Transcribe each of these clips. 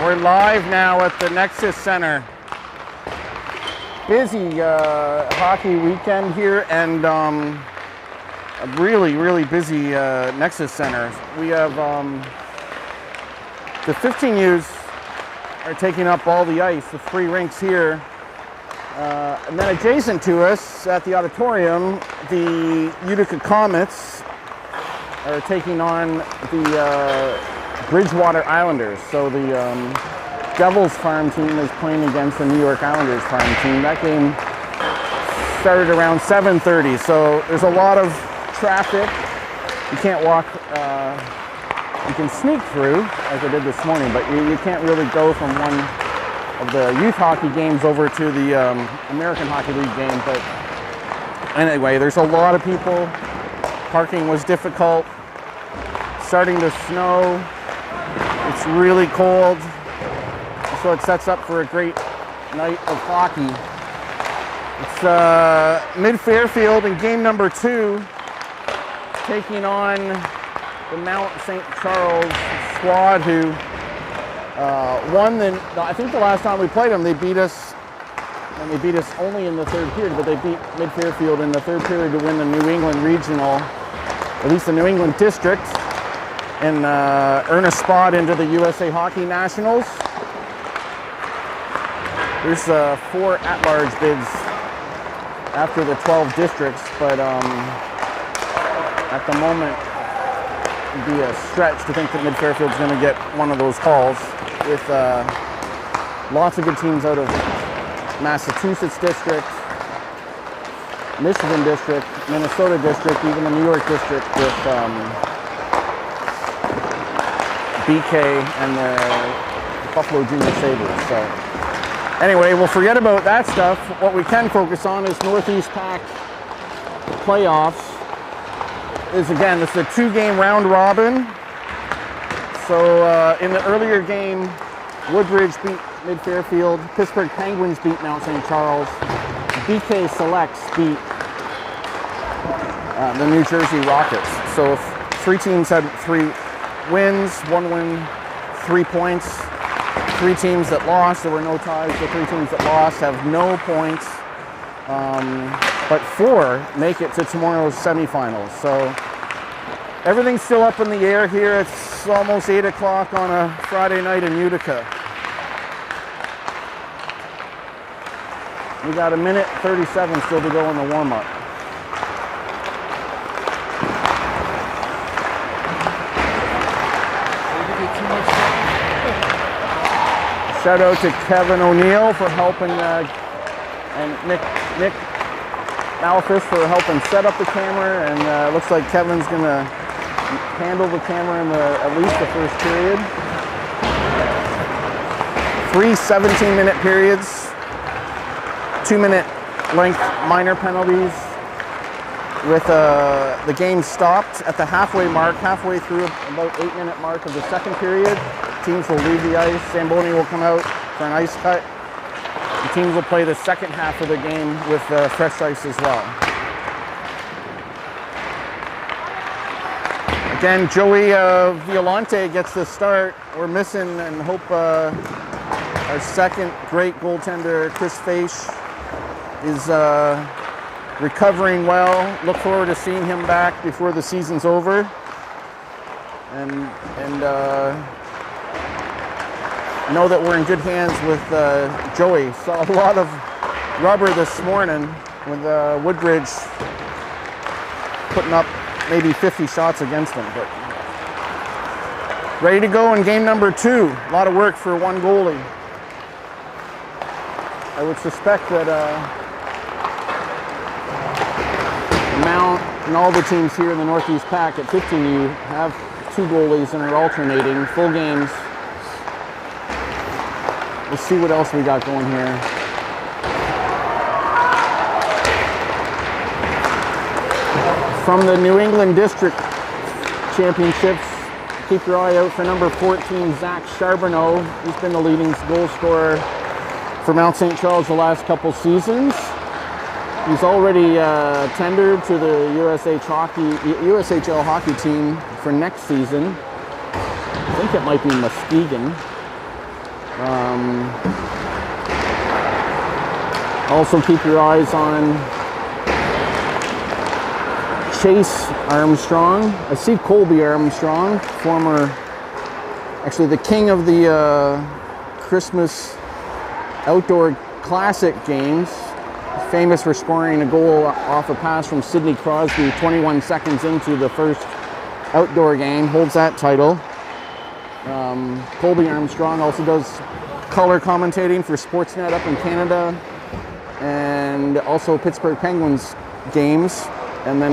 We're live now at the Nexus Center. Busy hockey weekend here, and a really busy Nexus Center. We have the 15Us are taking up all the ice, the 3 rinks here. And then adjacent to us at the auditorium, the Utica Comets are taking on the Bridgewater Islanders. So the Devils farm team is playing against the New York Islanders farm team. That game started around 7:30, so there's a lot of traffic. You can't walk, you can sneak through, as I did this morning, but you can't really go from one of the youth hockey games over to the American Hockey League game. But anyway, there's a lot of people. Parking was difficult. Starting to snow. It's really cold, so it sets up for a great night of hockey. It's mid-Fairfield in game number 2, taking on the Mount St. Charles squad, who won I think the last time we played them, they beat us, and they beat us only in the 3rd period, but they beat mid-Fairfield in the 3rd period to win the New England Regional, at least the New England District, and earn a spot into the USA Hockey Nationals. There's 4 at-large bids after the 12 districts, but at the moment, it'd be a stretch to think that mid-Fairfield's going to get one of those calls, with lots of good teams out of Massachusetts District, Michigan District, Minnesota District, even the New York District with BK and the Buffalo Junior Sabres. So anyway, we'll forget about that stuff. What we can focus on is Northeast Pac playoffs. This is a 2-game round robin. So in the earlier game, Woodbridge beat mid-Fairfield, Pittsburgh Penguins beat Mount St. Charles, BK Selects beat the New Jersey Rockets. So 3 teams had 3 wins, 1 win, 3 points. 3 teams that lost, there were no ties. The 3 teams that lost have no points, but 4 make it to tomorrow's semifinals. So everything's still up in the air here. It's almost 8 o'clock on a Friday night in Utica. We got 1:37 still to go in the warm-up. Shout out to Kevin O'Neill for helping, and Nick Malphus for helping set up the camera, and it looks like Kevin's going to handle the camera in at least the 1st period. 3 17-minute periods, 2-minute length minor penalties, with the game stopped at the halfway through about 8-minute mark of the 2nd period. Teams will leave the ice. Zamboni will come out for an ice cut. The teams will play the second half of the game with fresh ice as well. Again, Joey Violante gets the start. We're missing, and hope our second great goaltender, Chris Faish, is recovering well. Look forward to seeing him back before the season's over. And know that we're in good hands with Joey. Saw a lot of rubber this morning with Woodbridge putting up maybe 50 shots against them. But ready to go in game number 2. A lot of work for 1 goalie. I would suspect that Mount and all the teams here in the Northeast Pac at 15U have 2 goalies and are alternating full games. Let's see what else we got going here. From the New England District Championships, keep your eye out for number 14, Zach Charbonneau. He's been the leading goal scorer for Mount St. Charles the last couple seasons. He's already tendered to the USHL hockey team for next season. I think it might be Muskegon. Also keep your eyes on Chase Armstrong. I see Colby Armstrong, actually the king of the Christmas outdoor classic games. Famous for scoring a goal off a pass from Sidney Crosby 21 seconds into the first outdoor game, holds that title. Colby Armstrong also does color commentating for Sportsnet up in Canada, and also Pittsburgh Penguins games. And then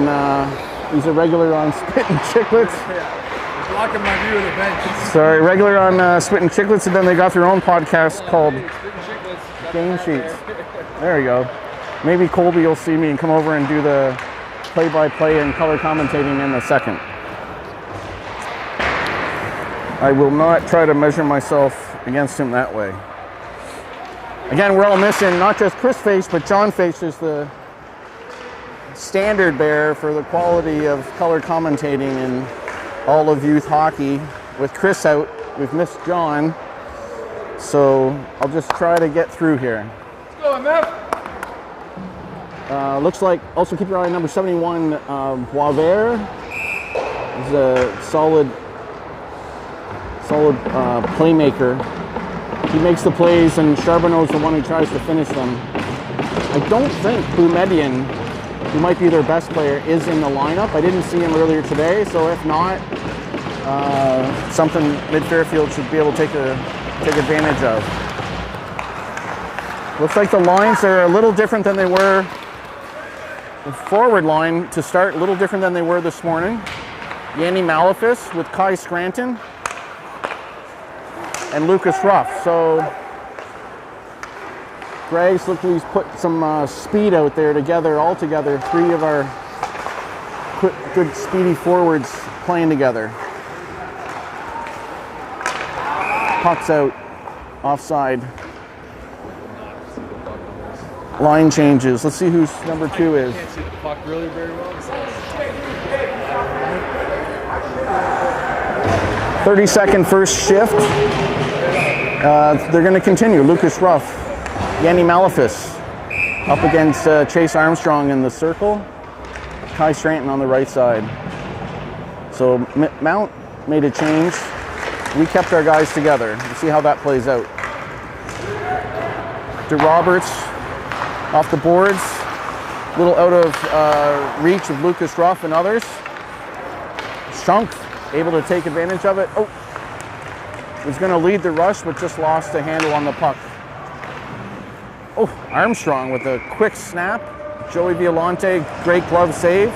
he's a regular on Spittin' Chicklets. Yeah, blocking my view of the bench. Sorry, regular on Spittin' Chicklets, and then they got their own podcast called Game Sheets. There you go. Maybe Colby will see me and come over and do the play-by-play and color commentating in a second. I will not try to measure myself against him that way. Again, we're all missing not just Chris Face, but John Face is the standard bearer for the quality of color commentating in all of youth hockey. With Chris out, we've missed John. So I'll just try to get through here. Let's go, MF. Looks like, also keep your eye on number 71, Boisvert. He's a solid playmaker. He makes the plays, and Charbonneau's the one who tries to finish them. I don't think Boumediene, who might be their best player, is in the lineup. I didn't see him earlier today, so if not, something Mid-Fairfield should be able to take advantage of. Looks like the lines are a little different than they were. The forward line to start, a little different than they were this morning. Yanni Malafis with Kai Scranton and Lucas Ruff. So Greg's looked like he's put some speed out there together, all together. Three of our good speedy forwards playing together. Puck's out, offside. Line changes. Let's see who's number 2 is. I can't see the puck really very well. 30-second first shift. They're going to continue. Lucas Ruff, Yanni Malafis up against Chase Armstrong in the circle. Kai Scranton on the right side. So Mount made a change. We kept our guys together. We'll see how that plays out. DeRoberts off the boards. A little out of reach of Lucas Ruff and others. Shunk able to take advantage of it. Oh, was going to lead the rush, but just lost a handle on the puck. Oh, Armstrong with a quick snap. Joey Violante, great glove save.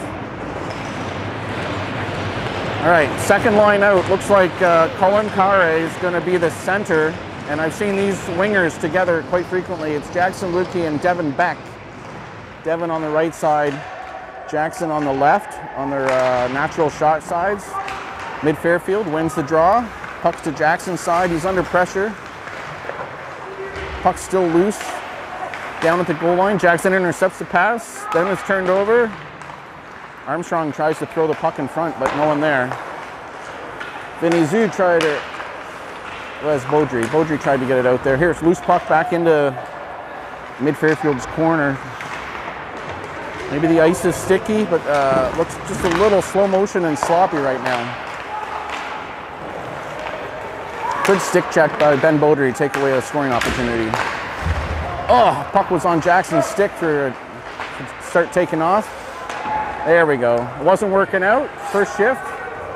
All right, second line out. Looks like Colin Carre is going to be the center. And I've seen these wingers together quite frequently. It's Jackson Lukey and Devin Beck. Devin on the right side, Jackson on the left on their natural shot sides. Mid-Fairfield wins the draw. Puck's to Jackson's side. He's under pressure. Puck's still loose. Down at the goal line. Jackson intercepts the pass. Then it's turned over. Armstrong tries to throw the puck in front, but no one there. Vinny Zhu tried to... Where's Beaudry? Beaudry tried to get it out there. Here's loose puck back into Mid-Fairfield's corner. Maybe the ice is sticky, but looks just a little slow motion and sloppy right now. Good stick check by Ben Beaudry to take away a scoring opportunity. Oh, puck was on Jackson's stick for start taking off. There we go. It wasn't working out. First shift.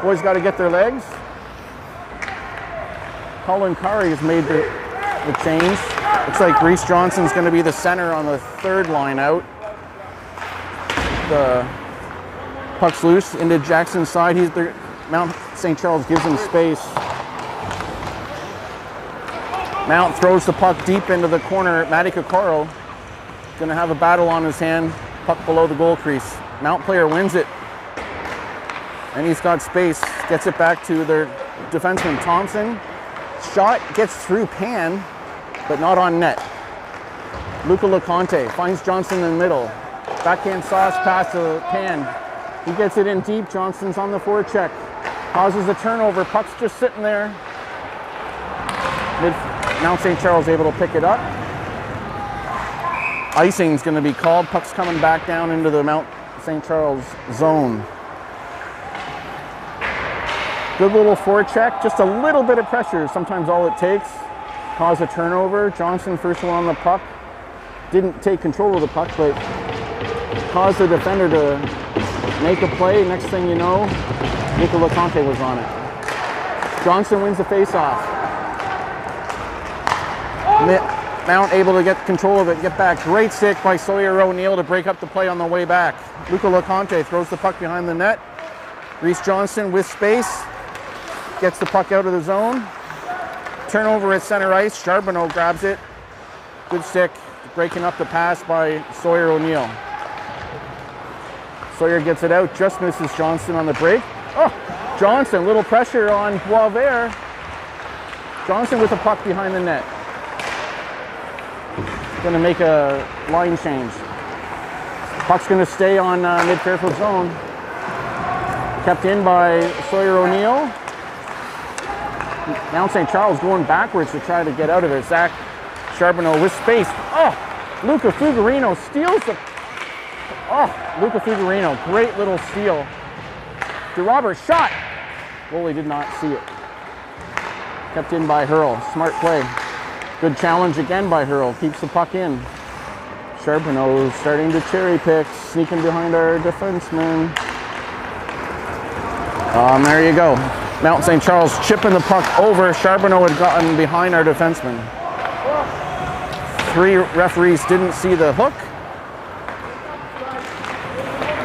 Boys got to get their legs. Colin Carre has made the change. Looks like Reese Johnson's going to be the center on the third line out. The puck's loose into Jackson's side. Mount St. Charles gives him space. Mount throws the puck deep into the corner. Matty Kokoro going to have a battle on his hand. Puck below the goal crease. Mount player wins it. And he's got space. Gets it back to their defenseman Thompson. Shot gets through Pan, but not on net. Luca LeConte finds Johnson in the middle. Backhand sauce pass to Pan. He gets it in deep. Johnson's on the forecheck. Causes a turnover. Puck's just sitting there. Mount St. Charles able to pick it up. Icing's going to be called. Puck's coming back down into the Mount St. Charles zone. Good little forecheck, just a little bit of pressure, sometimes all it takes. Cause a turnover. Johnson, first one on the puck. Didn't take control of the puck, but caused the defender to make a play. Next thing you know, Nicola Conte was on it. Johnson wins the faceoff. Mount able to get control of it, get back. Great stick by Sawyer O'Neill to break up the play on the way back. Luca LeConte throws the puck behind the net. Reese Johnson with space, gets the puck out of the zone. Turnover at center ice, Charbonneau grabs it. Good stick, breaking up the pass by Sawyer O'Neill. Sawyer gets it out, just misses Johnson on the break. Oh, Johnson, little pressure on Boisvert. Johnson with the puck behind the net. Going to make a line change. Puck's going to stay on mid-Fairfield zone. Kept in by Sawyer O'Neill. Mount St. Charles going backwards to try to get out of it. Zach Charbonneau with space. Oh, Luca Fugarino steals the... Oh, Luca Fugarino, great little steal. DeRobert shot. Goalie did not see it. Kept in by Hurl. Smart play. Good challenge again by Hurl. Keeps the puck in. Charbonneau starting to cherry pick, sneaking behind our defenseman. There you go. Mount St. Charles chipping the puck over. Charbonneau had gotten behind our defenseman. 3 referees didn't see the hook.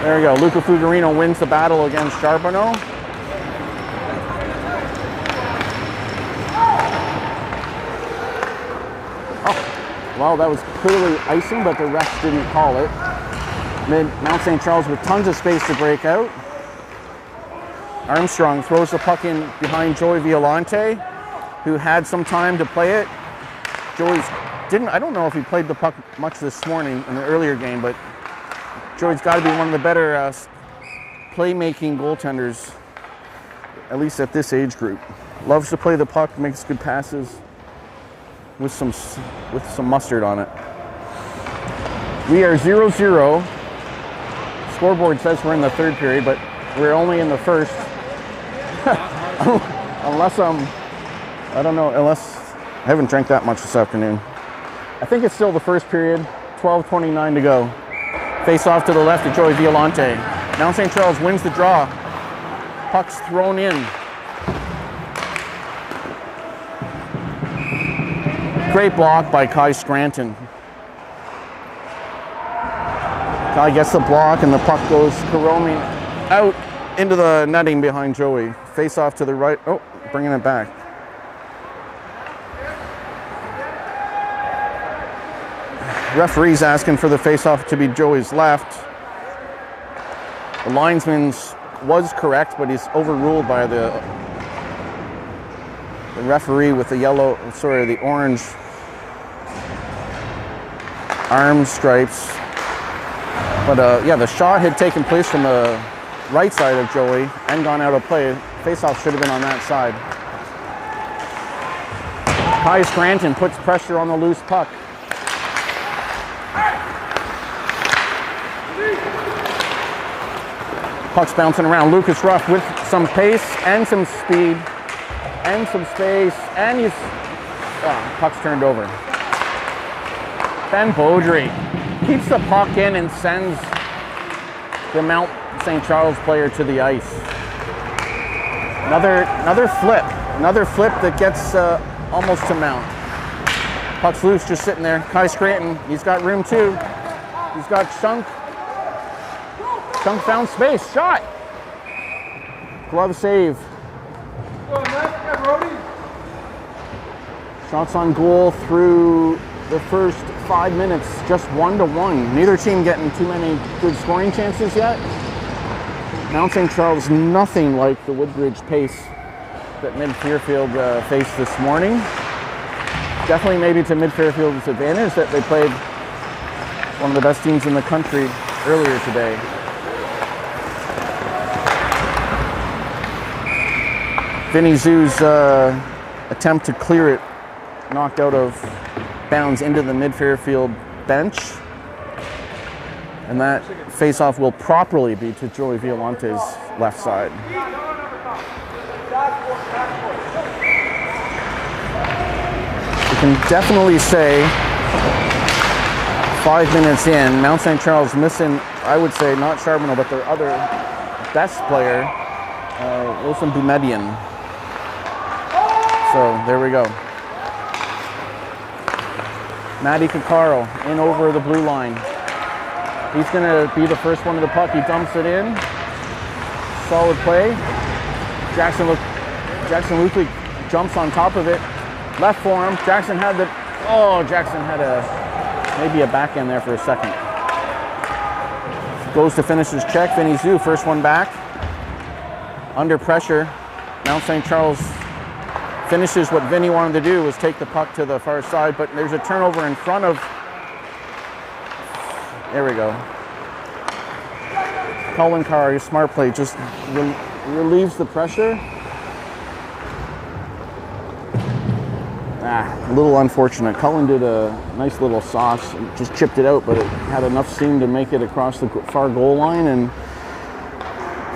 There you go. Luca Fugarino wins the battle against Charbonneau. Well, that was clearly icing, but the refs didn't call it. Mount St. Charles with tons of space to break out. Armstrong throws the puck in behind Joey Violante, who had some time to play it. Joey's didn't, I don't know if he played the puck much this morning in the earlier game, but Joey's got to be one of the better playmaking goaltenders, at least at this age group. Loves to play the puck, makes good passes. With some mustard on it. We are 0-0. Scoreboard says we're in the third period, but we're only in the first. Unless I don't know, unless I haven't drank that much this afternoon. I think it's still the first period, 12:29 to go. Face off to the left of Joey Violante. Mount St. Charles wins the draw. Puck's thrown in. Great block by Kai Scranton. Kai gets the block and the puck goes caroming out into the netting behind Joey. Face off to the right. Oh, bringing it back. Referee's asking for the face off to be Joey's left. The linesman's was correct, but he's overruled by the referee with the the orange arm stripes. But yeah, the shot had taken place from the right side of Joey and gone out of play. Faceoff should have been on that side. Kai Scranton puts pressure on the loose puck. Puck's bouncing around. Lucas Ruff with some pace and some speed and some space, and he's puck's turned over. Ben Beaudry keeps the puck in and sends the Mount St. Charles player to the ice. Another flip that gets almost to Mount. Puck's loose, just sitting there. Kai Scranton, he's got room too. He's got Chunk. Chunk found space, shot. Glove save. Shots on goal through the first 5 minutes, just 1-1. Neither team getting too many good scoring chances yet. Mount St. Charles, nothing like the Woodbridge pace that Mid-Fairfield faced this morning. Definitely maybe to Mid-Fairfield's advantage that they played one of the best teams in the country earlier today. Vinny Zoo's attempt to clear it knocked out of bounds into the mid-Fairfield bench. And that face-off will properly be to Joey Violante's left side. You can definitely say 5 minutes in, Mount St. Charles missing, I would say, not Charbonneau, but their other best player, Wilson Boumediene. So there we go. Matty Caccaro in over the blue line. He's going to be the first one to the puck. He dumps it in. Solid play. Jackson Lukley jumps on top of it. Left for him. Jackson had maybe a backhand there for a second. Goes to finish his check. Vinny Zhu, first one back. Under pressure. Mount St. Charles finishes what Vinny wanted to do, was take the puck to the far side, but there's a turnover in front of. There we go. Colin Carr, smart play, just relieves the pressure. A little unfortunate. Cullen did a nice little sauce, just chipped it out, but it had enough steam to make it across the far goal line, and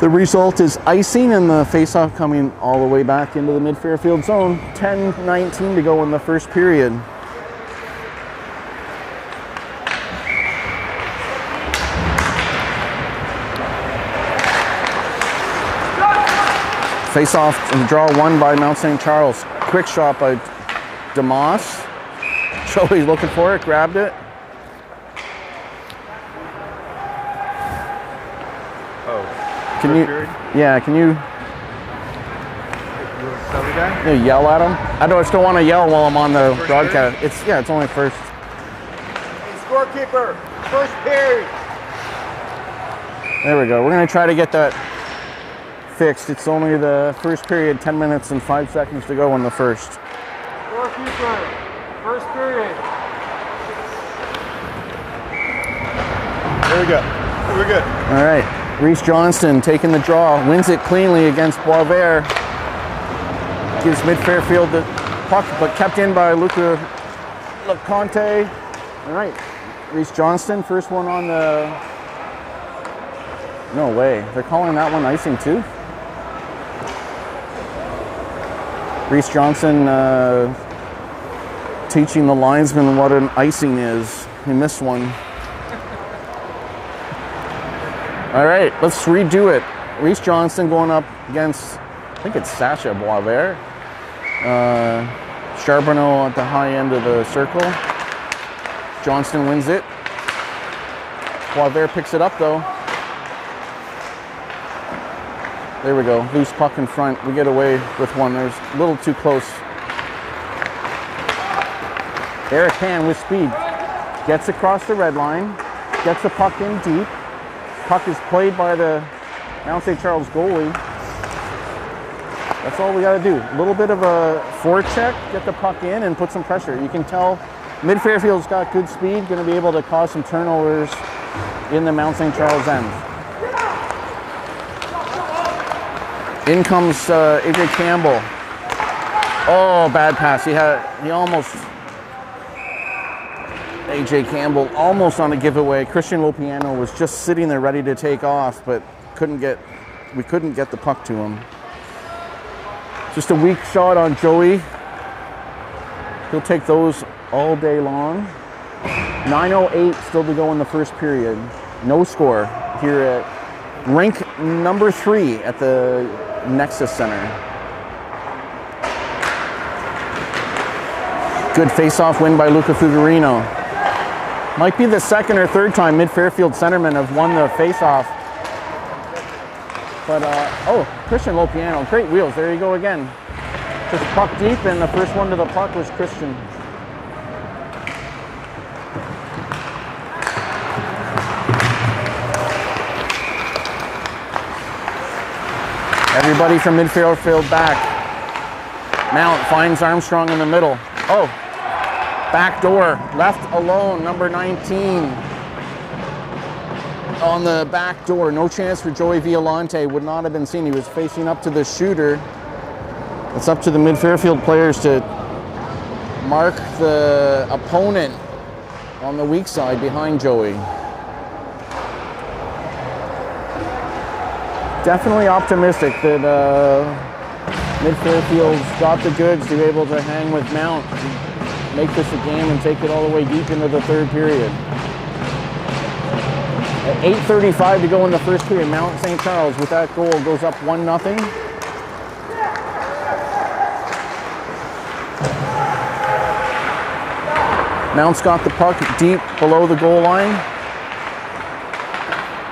the result is icing and the face-off coming all the way back into the mid-Fairfield zone. 10:19 to go in the first period. Face-off and draw one by Mount St. Charles. Quick shot by DeMoss. Joey's looking for it, grabbed it. Oh. Can you? Yeah, can you? Yell at him? I still want to yell while I'm on the broadcast. It's only first. Hey, scorekeeper, first period. There we go. We're going to try to get that fixed. It's only the first period, 10 minutes and 5 seconds to go in the first. Scorekeeper, first period. There we go. We're good. All right. Reese Johnston taking the draw, wins it cleanly against Boisvert. Gives mid-Fairfield the puck, but kept in by Luca LeConte. All right. Reese Johnston, first one on the. No way. They're calling that one icing too? Reese Johnson teaching the linesman what an icing is. He missed one. All right, let's redo it. Reese Johnson going up against, I think it's Sasha Boisvert. Charbonneau at the high end of the circle. Johnston wins it. Boisvert picks it up though. There we go, loose puck in front. We get away with one. There's a little too close. Eric Pan with speed. Gets across the red line. Gets the puck in deep. Puck is played by the Mount St. Charles goalie. That's all we got to do. A little bit of a forecheck, get the puck in and put some pressure. You can tell mid-Fairfield's got good speed, going to be able to cause some turnovers in the Mount St. Charles end. In comes AJ Campbell. Oh, bad pass. He almost. AJ Campbell almost on a giveaway. Christian Lopiano was just sitting there ready to take off, but we couldn't get the puck to him. Just a weak shot on Joey. He'll take those all day long. 9:08 still to go in the first period. No score here at rink number 3 at the Nexus Center. Good face-off win by Luca Fuggerino. Might be the second or third time mid-Fairfield centermen have won the face-off. But, Christian Lopiano, great wheels, there you go again. Just puck deep, and the first one to the puck was Christian. Everybody from mid-Fairfield back. Mount finds Armstrong in the middle. Oh, back door, left alone, number 19. On the back door, no chance for Joey Violante, would not have been seen. He was facing up to the shooter. It's up to the mid-Fairfield players to mark the opponent on the weak side behind Joey. Definitely optimistic that Mid-Fairfield's got the goods to be able to hang with Mount, make this a game and take it all the way deep into the third period. At 8:35 to go in the first period, Mount St. Charles with that goal goes up 1-0. Mount's got the puck deep below the goal line.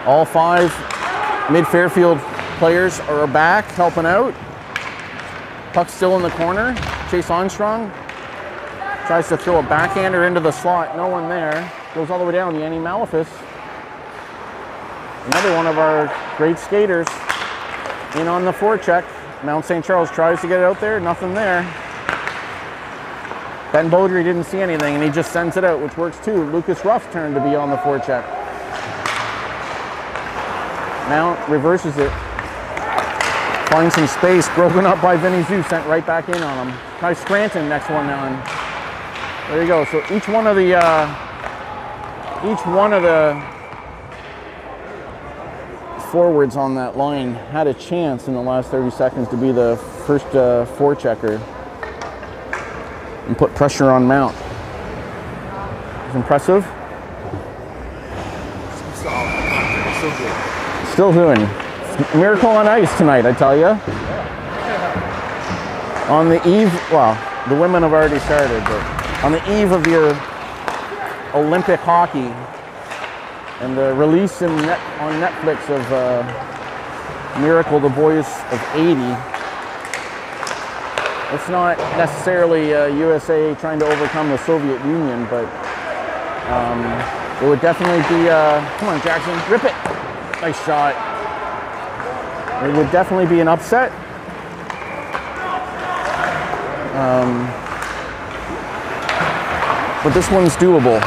All 5 Mid-Fairfield players are back helping out. Puck's still in the corner. Chase Armstrong tries to throw a backhander into the slot. No one there. Goes all the way down. Yanni Malefis, another one of our great skaters, in on the forecheck. Mount St. Charles tries to get it out there. Nothing there. Ben Beaudry didn't see anything, and he just sends it out, which works too. Lucas Ruff's turn to be on the forecheck. Mount reverses it. Finds some space, broken up by Vinny Zhu, sent right back in on him. Kai Scranton, next one on. There you go. So each one of the forwards on that line had a chance in the last 30 seconds to be the first forechecker and put pressure on Mount. It's impressive. Still doing. Miracle on ice tonight, I tell you. On the eve, well, the women have already started, but on the eve of your Olympic hockey and the release on Netflix of Miracle, the Boys of 80, it's not necessarily USA trying to overcome the Soviet Union, but it would definitely be, come on Jackson, rip it. Nice shot. It would definitely be an upset. But this one's doable.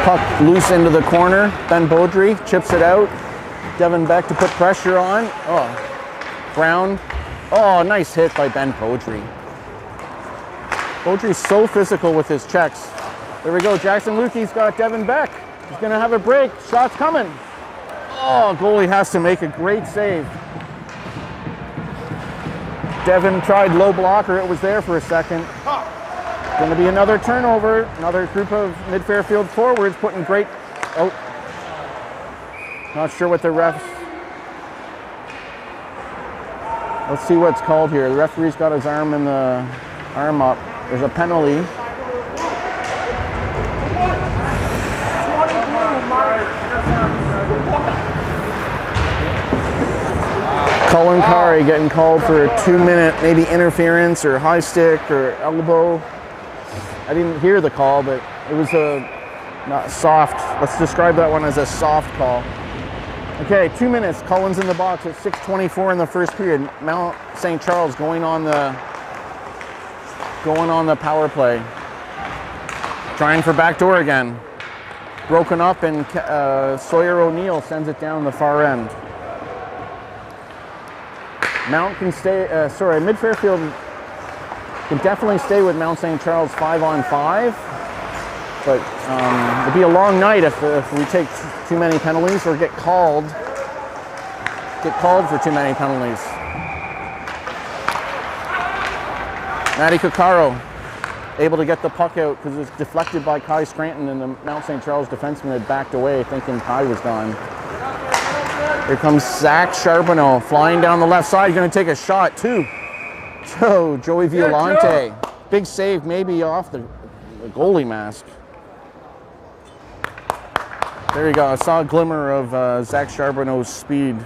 Puck loose into the corner. Ben Beaudry chips it out. Devin Beck to put pressure on. Oh, Brown. Oh, nice hit by Ben Beaudry. Beaudry's so physical with his checks. There we go, Jackson Lukey's got Devin Beck. He's gonna have a break, shot's coming. Oh, goalie has to make a great save. Devin tried low blocker, it was there for a second. Gonna be another turnover, another group of Mid-Fairfield forwards putting great, oh. Not sure what the refs. Let's see what's called here. The referee's got his arm in the, arm up. There's a penalty. Colin Curry getting called for a 2-minute maybe interference or high stick or elbow. I didn't hear the call, but it was a not soft. Let's describe that one as a soft call. Okay, 2 minutes. Cullen's in the box at 6:24 in the first period. Mount St. Charles going on the power play. Trying for backdoor again. Broken up, and Sawyer O'Neill sends it down the far end. Mount can stay, Mid-Fairfield can definitely stay with Mount St. Charles 5-on-5, but it'll be a long night if we take too many penalties or get called for too many penalties. Matty Coccaro able to get the puck out because it was deflected by Kai Scranton, and the Mount St. Charles defenseman had backed away thinking Kai was gone. Here comes Zach Charbonneau flying down the left side. He's going to take a shot too. So Joey Violante, big save maybe off the goalie mask. There you go. I saw a glimmer of Zach Charbonneau's speed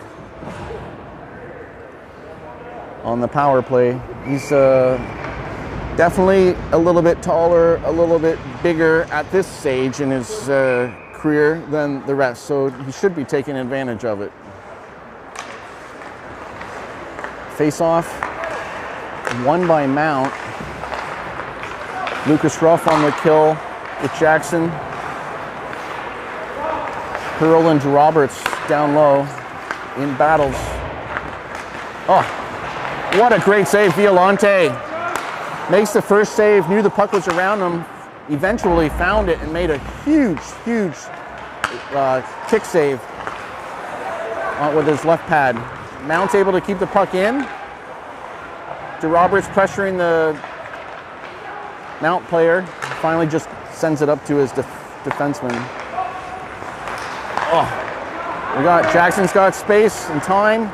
on the power play. He's definitely a little bit taller, a little bit bigger at this stage in his career than the rest, so he should be taking advantage of it. Face-off, won by Mount. Lucas Ruff on the kill with Jackson. Hurl and Roberts down low. in battles. Oh, what a great save, Violante. Makes the first save, knew the puck was around him, eventually found it and made a huge kick save with his left pad. Mount's able to keep the puck in. DeRoberts pressuring the Mount player. Finally just sends it up to his defenseman. Oh, Jackson's got space and time.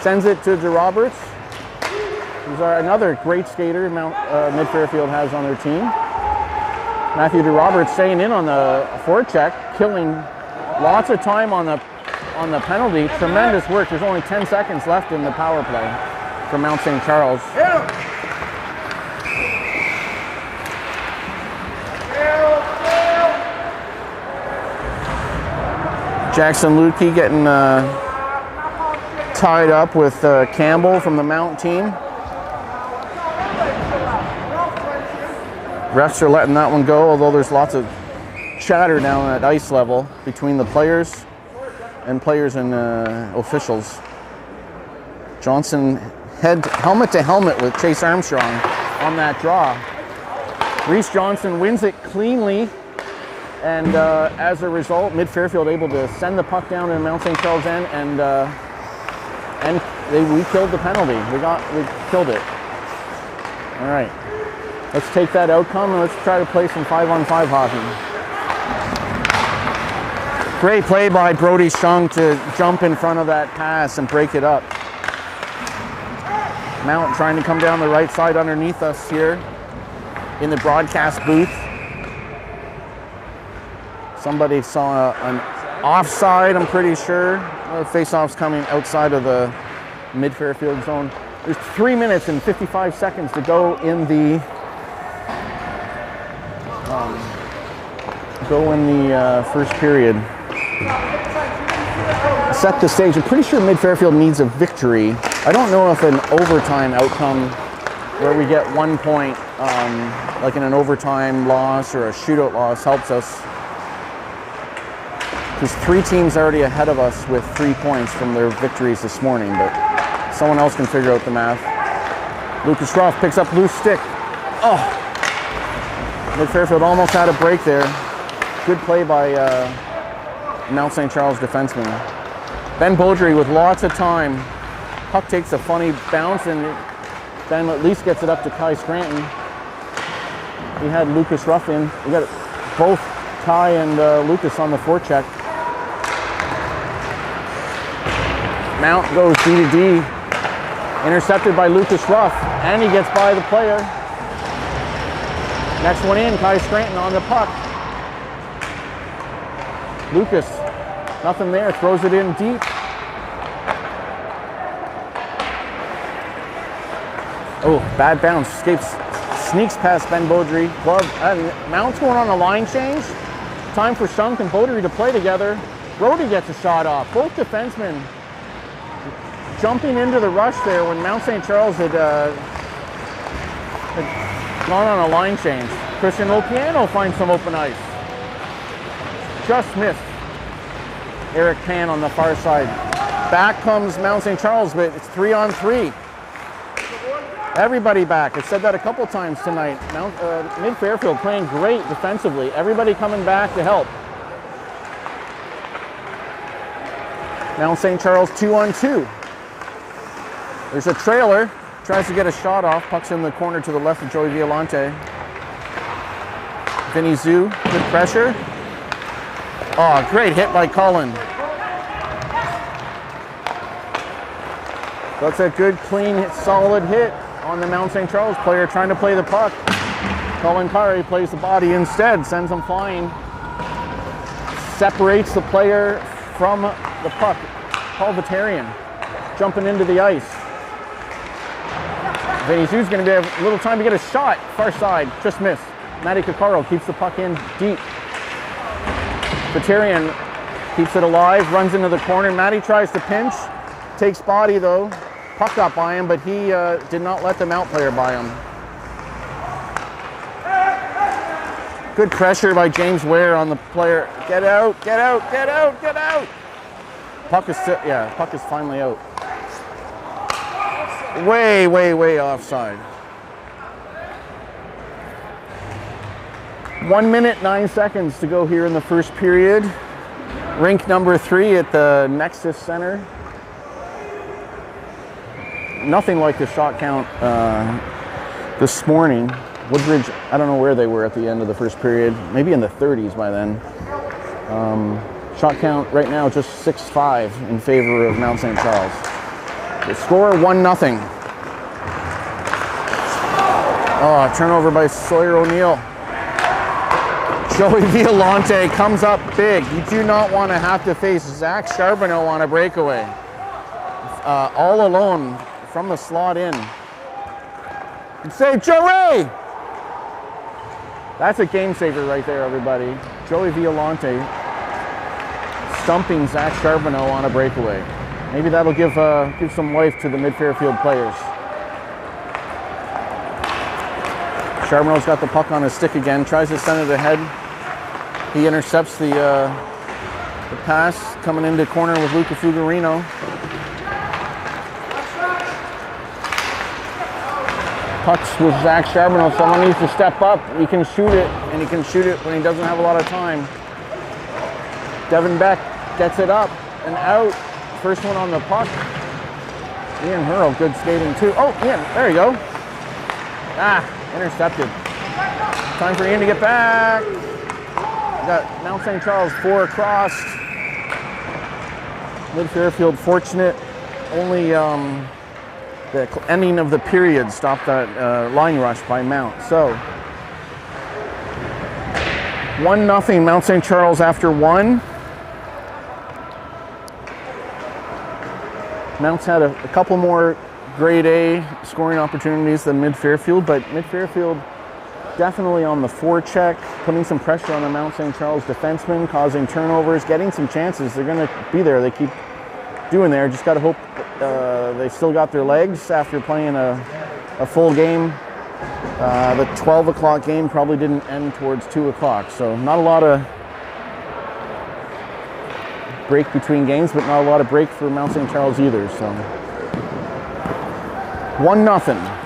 Sends it to DeRoberts. He's another great skater Mid Fairfield has on their team. Matthew DeRoberts staying in on the forecheck, killing lots of time on the penalty. Tremendous work. There's only 10 seconds left in the power play for Mount St. Charles. Jackson Lukey getting tied up with Campbell from the Mount team. Refs are letting that one go, although there's lots of chatter down at ice level between the players and officials. Johnson helmet to helmet with Chase Armstrong on that draw. Reese Johnson wins it cleanly, and as a result, Mid Fairfield able to send the puck down in Mount St. Charles end, and we killed the penalty. We killed it. All right. Let's take that outcome and let's try to play some 5-on-5 hockey. Great play by Brody Shung to jump in front of that pass and break it up. Mount trying to come down the right side underneath us here in the broadcast booth. Somebody saw an offside, I'm pretty sure. Face-off's coming outside of the Mid Fairfield zone. There's 3 minutes and 55 seconds to go in the first period. Set the stage. I'm pretty sure Mid Fairfield needs a victory. I don't know if an overtime outcome where we get 1 point, like in an overtime loss or a shootout loss, helps us. Because 3 teams already ahead of us with 3 points from their victories this morning, but someone else can figure out the math. Lucas Ruff picks up loose stick. Oh! Mid Fairfield almost had a break there. Good play by Mount St. Charles defenseman. Ben Beaudry with lots of time. Puck takes a funny bounce and Ben at least gets it up to Kai Scranton. We had Lucas Ruff in. We got both Kai and Lucas on the forecheck. Mount goes D to D. Intercepted by Lucas Ruff, and he gets by the player. Next one in, Kai Scranton on the puck. Lucas, nothing there, throws it in deep. Oh, bad bounce, sneaks past Ben Beaudry. Glove, Mount's going on a line change. Time for Shunk and Beaudry to play together. Brody gets a shot off. Both defensemen jumping into the rush there when Mount St. Charles had gone on a line change. Christian Lopiano finds some open ice. Just missed. Eric Pan on the far side. Back comes Mount St. Charles, but it's 3-on-3. Everybody back. I've said that a couple times tonight. Mid Fairfield playing great defensively. Everybody coming back to help. Mount St. Charles 2-on-2. There's a trailer. Tries to get a shot off. Puck's in the corner to the left of Joey Violante. Vinny Zhu, good pressure. Oh, great hit by Cullen. That's a good, clean, solid hit on the Mount St. Charles player trying to play the puck. Cullen Curry plays the body instead, sends him flying. Separates the player from the puck. Paul Vitarian jumping into the ice. Vinny Zhu's going to have a little time to get a shot. Far side, just missed. Matty Kokaro keeps the puck in deep. Vitarian keeps it alive, runs into the corner. Matty tries to pinch, takes body though. Puck got by him, but he did not let the Mount player by him. Good pressure by James Ware on the player. Get out, get out, get out, get out! puck is puck is finally out. Way, way, way offside. 1 minute, 9 seconds to go here in the first period. Rink number 3 at the Nexus Center. Nothing like the shot count this morning. Woodbridge, I don't know where they were at the end of the first period. Maybe in the 30s by then. Shot count right now just 6-5 in favor of Mount St. Charles. The score 1-0. Oh, turnover by Sawyer O'Neill. Joey Violante comes up big. You do not want to have to face Zach Charbonneau on a breakaway. All alone from the slot in. And say, Joey! That's a game saver right there, everybody. Joey Violante stumping Zach Charbonneau on a breakaway. Maybe that'll give some life to the mid-Fairfield players. Charbonneau's got the puck on his stick again, tries to send it ahead. He intercepts the pass coming into corner with Luca Fugarino. Pucks with Zach Charbonneau. Someone needs to step up. He can shoot it, and he can shoot it when he doesn't have a lot of time. Devin Beck gets it up and out. First one on the puck. Ian Hurl, good skating too. Oh, Ian, there you go. Intercepted. Time for Ian to get back. We got Mount St. Charles 4 across. Mid-Fairfield fortunate. Only the ending of the period stopped that line rush by Mount. So 1-0 Mount St. Charles after 1. Mount's had a couple more grade A scoring opportunities than Mid-Fairfield, but Mid-Fairfield definitely on the forecheck, putting some pressure on the Mount St. Charles defensemen, causing turnovers, getting some chances. They're going to be there. They keep doing there. Just got to hope they still got their legs after playing a full game. The 12 o'clock game probably didn't end towards 2 o'clock, so not a lot of break between games, but not a lot of break for Mount St. Charles either. So 1-0.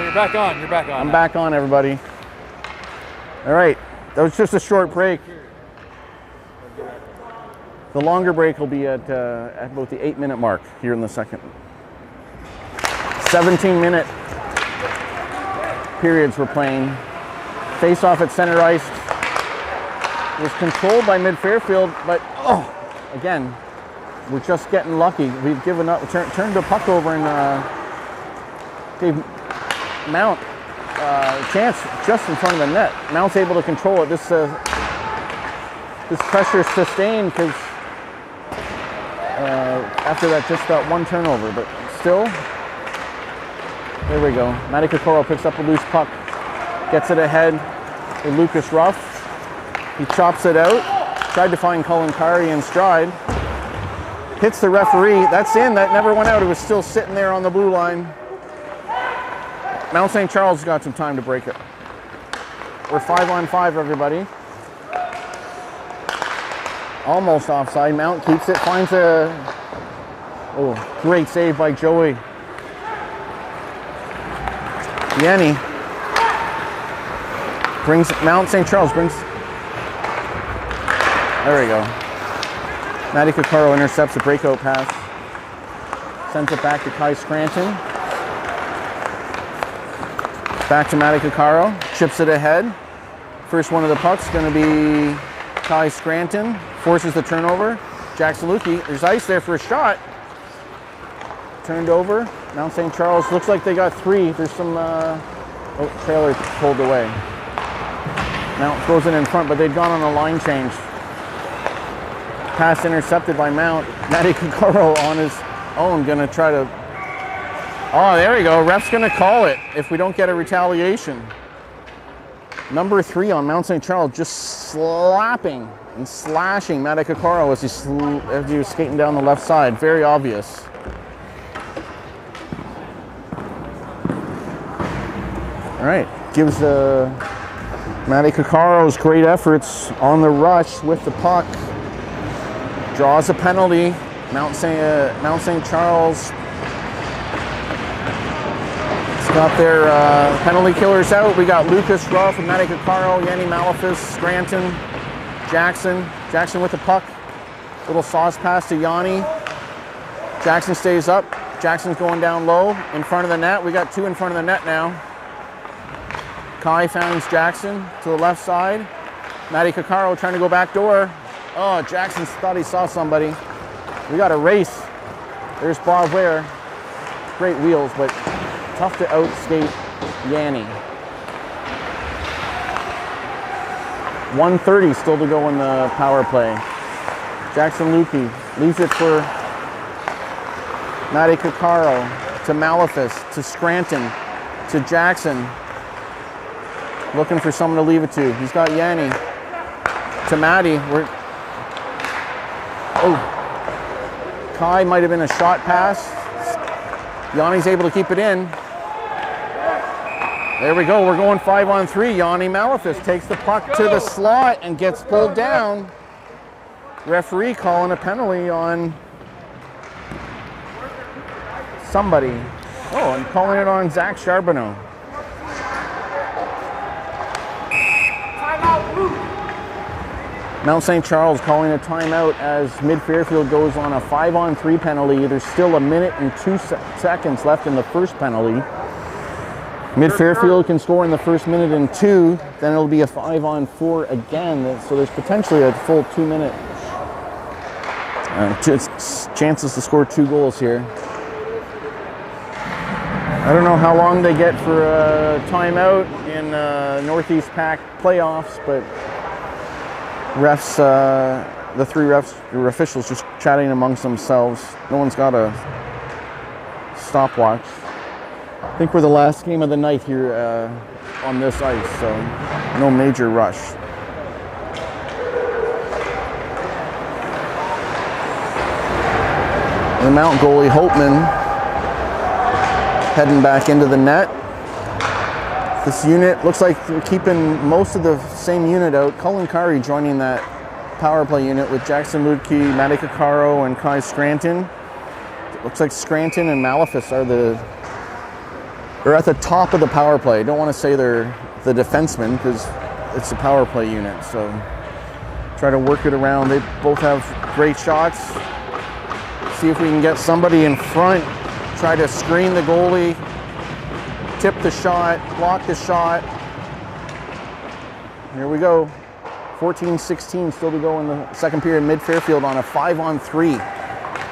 You're back on. You're back on. I'm back on, everybody. All right, that was just a short break. The longer break will be at about the 8-minute mark here in the second. 17-minute periods we're playing. Face-off at center ice was controlled by Mid-Fairfield, but again, we're just getting lucky. We've given up, turned the puck over and gave Mount chance just in front of the net. Mount's able to control it. This pressure is sustained because after that, just that one turnover, but still, there we go. Matty Kokoro picks up a loose puck, gets it ahead to Lucas Ruff. He chops it out, tried to find Colin Kari in stride, hits the referee. That's in, that never went out. It was still sitting there on the blue line. Mount St. Charles got some time to break it. We're 5-on-5, everybody. Almost offside. Mount keeps it, finds great save by Joey. Yanni brings Mount St. Charles brings. There we go. Matty Coccaro intercepts a breakout pass. Sends it back to Kai Scranton. Back to Matty Coccaro. Chips it ahead. First one of the pucks going to be Kai Scranton. Forces the turnover. Jackson Lukey. There's ice there for a shot. Turned over. Mount St. Charles. Looks like they got 3. There's some trailer pulled away. Mount throws it in front, but they'd gone on a line change. Pass intercepted by Mount. Matty Coccaro on his own gonna try to. Oh, there we go. Ref's gonna call it if we don't get a retaliation. Number 3 on Mount St. Charles just slapping and slashing Matty Coccaro as he was skating down the left side. Very obvious. All right, gives Matty Coccaro's great efforts on the rush with the puck. Draws a penalty. Mount St. Charles got their penalty killers out. We got Lucas Ruff and Matty Coccaro, Yanni Malafis, Scranton, Jackson. Jackson with the puck. Little sauce pass to Yanni. Jackson stays up. Jackson's going down low in front of the net. We got 2 in front of the net now. Kai finds Jackson to the left side. Matty Coccaro trying to go back door. Oh, Jackson thought he saw somebody. We got a race. There's Bob Ware. Great wheels, but tough to outskate Yanni. 1:30 still to go in the power play. Jackson Lukey leaves it for Matty Coccaro to Malafis to Scranton to Jackson. Looking for someone to leave it to. He's got Yanni to Matty. Kai might have been a shot pass. Yanni's able to keep it in. There we go. We're going 5-on-3. Yanni Malafis takes the puck to the slot and gets pulled down. Referee calling a penalty on somebody. Oh, and calling it on Zach Charbonneau. Mount St. Charles calling a timeout as Mid-Fairfield goes on a 5-on-3 penalty. There's still 1 minute and 2 seconds left in the first penalty. Mid-Fairfield can score in the first minute and 2, then it'll be a 5-on-4 again. So there's potentially a full 2 minute chances to score 2 goals here. I don't know how long they get for a timeout in Northeast Pac playoffs, but refs, the 3 refs, or officials just chatting amongst themselves. No one's got a stopwatch. I think we're the last game of the night here on this ice, so no major rush. The Mount goalie Holtman heading back into the net. This unit looks like we're keeping most of the same unit out. Cullen Kari joining that power play unit with Jackson Lutke, Matty Coccaro, and Kai Scranton. It looks like Scranton and Malafis are at the top of the power play. I don't want to say they're the defensemen because it's a power play unit. So try to work it around. They both have great shots. See if we can get somebody in front. Try to screen the goalie. Tip the shot, block the shot. Here we go. 14-16 still to go in the second period. Mid-Fairfield on a 5-on-3.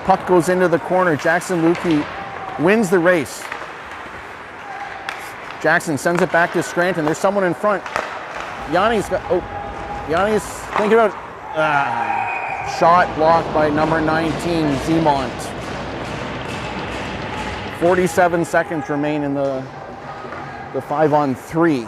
Puck goes into the corner. Jackson Lukey wins the race. Jackson sends it back to Scranton. There's someone in front. Yanni's thinking about shot blocked by number 19, Zemont. 47 seconds remain in the 5-on-3.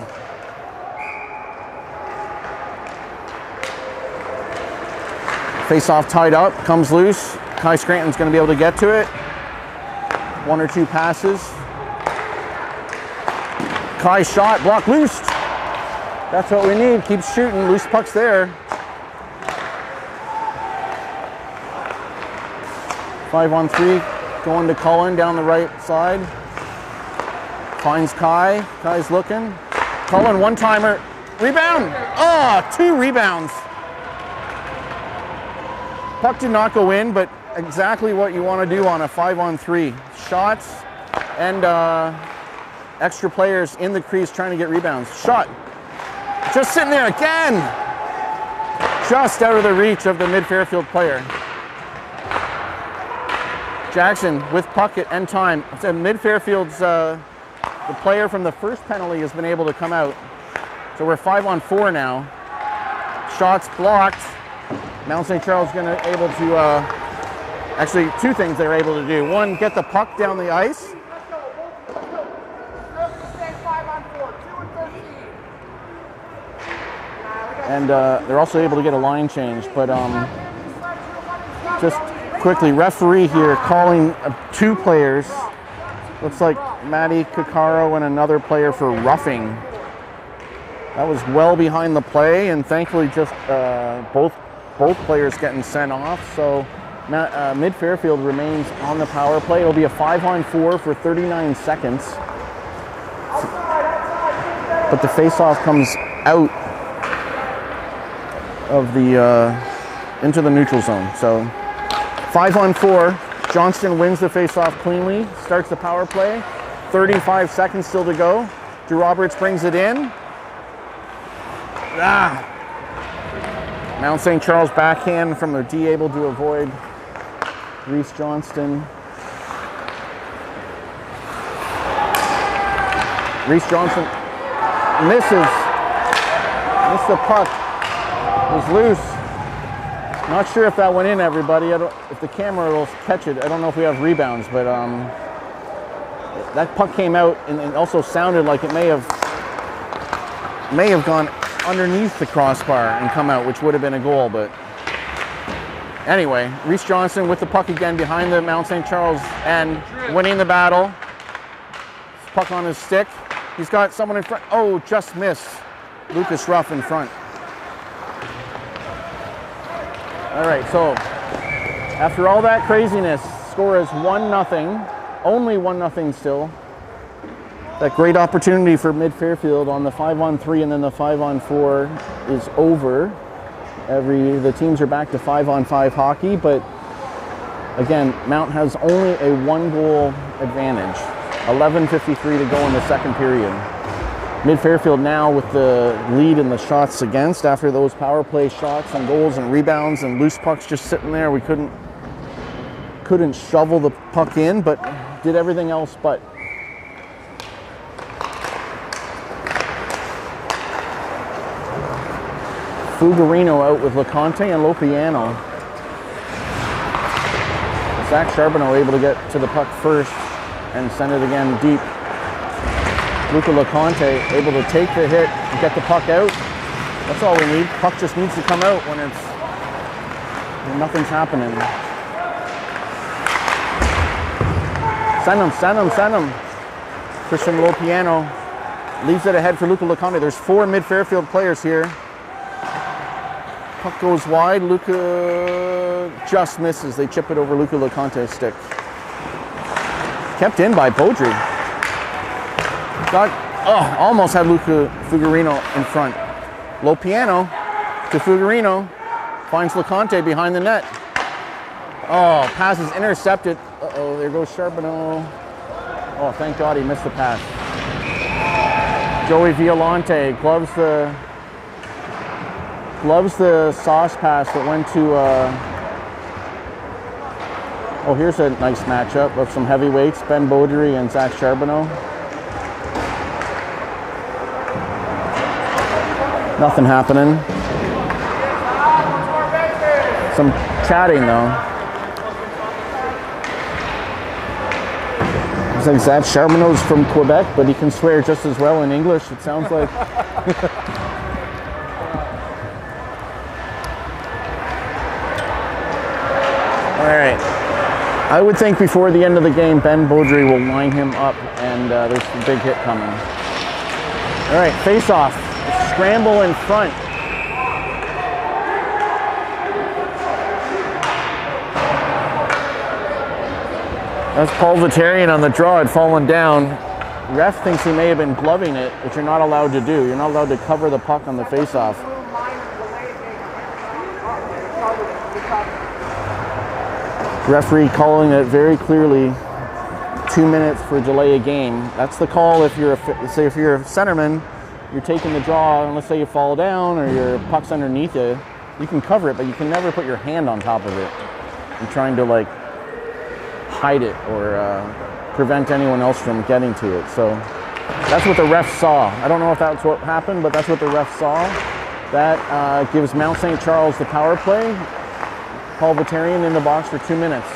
Face-off tied up, comes loose. Kai Scranton's going to be able to get to it. 1 or 2 passes. Kai shot, block loose. That's what we need. Keep shooting. Loose puck's there. 5-on-3 going to Cullen down the right side. Finds Kai. Kai's looking. Cullen, one-timer. Rebound. Oh, 2 rebounds. Puck did not go in, but exactly what you want to do on a 5-on-3. Shots and extra players in the crease trying to get rebounds. Shot. Just sitting there again. Just out of the reach of the mid-Fairfield player. Jackson with puck at end time. So mid-Fairfield's, the player from the first penalty has been able to come out. So we're 5-on-4 now. Shots blocked. Mount St. Charles going to able to, actually 2 things they're able to do. One, get the puck down the ice. And they're also able to get a line change. But just quickly, referee here calling 2 players. Looks like Matty Kakaro and another player for roughing. That was well behind the play, and thankfully just both players getting sent off. So mid-Fairfield remains on the power play. It'll be a 5-on-4 for 39 seconds. But the face-off comes out of the into the neutral zone. So 5-on-4. Johnston wins the face-off cleanly. Starts the power play. 35 seconds still to go. Drew Roberts brings it in. Mount St. Charles backhand from the D, able to avoid Reese Johnston. Reese Johnson misses. Missed the puck. It was loose. Not sure if that went in, everybody. If the camera will catch it. I don't know if we have rebounds, but that puck came out and it also sounded like it may have gone underneath the crossbar and come out, which would have been a goal. But anyway, Reese Johnson with the puck again behind the Mount St. Charles end, winning the battle. Puck on his stick. He's got someone in front. Oh, just missed. Lucas Ruff in front. All right, so after all that craziness, score is 1-0. Only 1-0 still. That great opportunity for mid-Fairfield on the 5-on-3 and then the 5-on-4 is over. The teams are back to 5-on-5 hockey, but again, Mount has only a 1-goal advantage. 11:53 to go in the second period. Mid-Fairfield now with the lead in the shots against after those power play shots and goals and rebounds and loose pucks just sitting there. We couldn't shovel the puck in, but did everything else but. Fugarino out with LeConte and Lopiano. Zach Charbonneau able to get to the puck first and send it again deep. Luca LeConte able to take the hit and get the puck out. That's all we need. Puck just needs to come out when nothing's happening. Send him. Christian Lopiano leaves it ahead for Luca LeConte. There's 4 mid-Fairfield players here. Puck goes wide. Luca just misses. They chip it over Luca LeConte's stick. Kept in by Beaudry. Almost had Luca Fugarino in front. Lopiano to Fugarino. Finds LeConte behind the net. Oh, pass is intercepted. Uh-oh, there goes Charbonneau. Oh, thank God he missed the pass. Joey Violante gloves the sauce pass that went to, oh, here's a nice matchup of some heavyweights, Ben Beaudry and Zach Charbonneau. Nothing happening. Some chatting though. It's like Zach Charbonneau's from Quebec, but he can swear just as well in English, it sounds like. All right. I would think before the end of the game, Ben Beaudry will line him up, and there's a big hit coming. All right, face-off. Scramble in front. That's Paul Vitarian on the draw, had fallen down. Ref thinks he may have been gloving it, which you're not allowed to do. You're not allowed to cover the puck on the face-off. Referee calling it very clearly, 2 minutes for delay of game. That's the call if you're if you're a centerman, you're taking the draw, and let's say you fall down or your puck's underneath you, you can cover it, but you can never put your hand on top of it and trying to like hide it or prevent anyone else from getting to it. So that's what the ref saw. I don't know if that's what happened, but that's what the ref saw. That gives Mount St. Charles the power play. Paul Vitarian in the box for 2 minutes.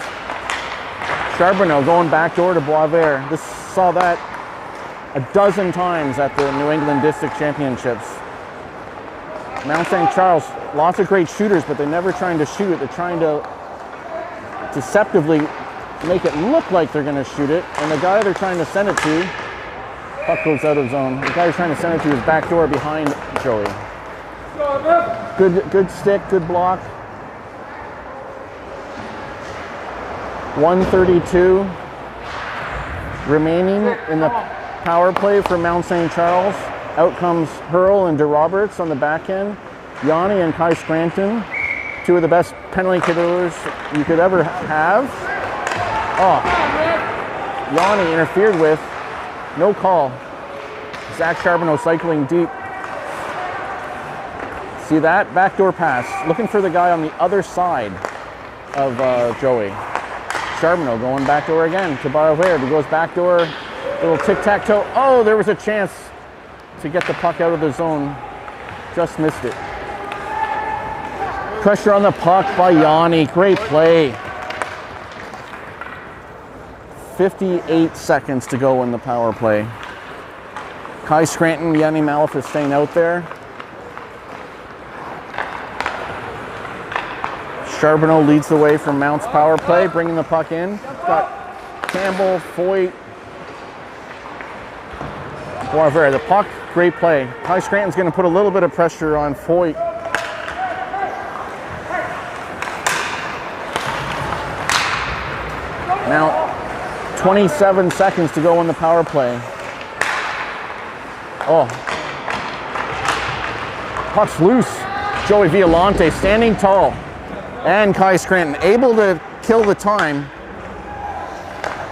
Charbonneau going backdoor to Boisvert. This saw that a dozen times at the New England District Championships. Mount St. Charles, lots of great shooters, but they're never trying to shoot it. They're trying to deceptively make it look like they're going to shoot it. And the guy they're trying to send it to, puck goes out of zone. The guy they're trying to send it to is backdoor behind Joey. Good stick, good block. 1:32 remaining in the power play for Mount St. Charles. Out comes Hurl and DeRoberts on the back end. Yanni and Kai Scranton, two of the best penalty killers you could ever have. Oh, Yanni interfered with. No call. Zach Charbonneau cycling deep. See that? Backdoor pass. Looking for the guy on the other side of Joey. Charbonneau going backdoor again to Boisvert. He goes backdoor. Little tic-tac-toe. Oh, there was a chance to get the puck out of the zone. Just missed it. Pressure on the puck by Yanni. Great play. 58 seconds to go in the power play. Kai Scranton, Yanni Malif is staying out there. Charbonneau leads the way from Mount's power play, bringing the puck in. Got Campbell, Foyt, Boisvert. The puck, great play. Kai Scranton's going to put a little bit of pressure on Foyt. Now, 27 seconds to go in the power play. Oh. Puck's loose. Joey Violante standing tall. And Kai Scranton able to kill the time.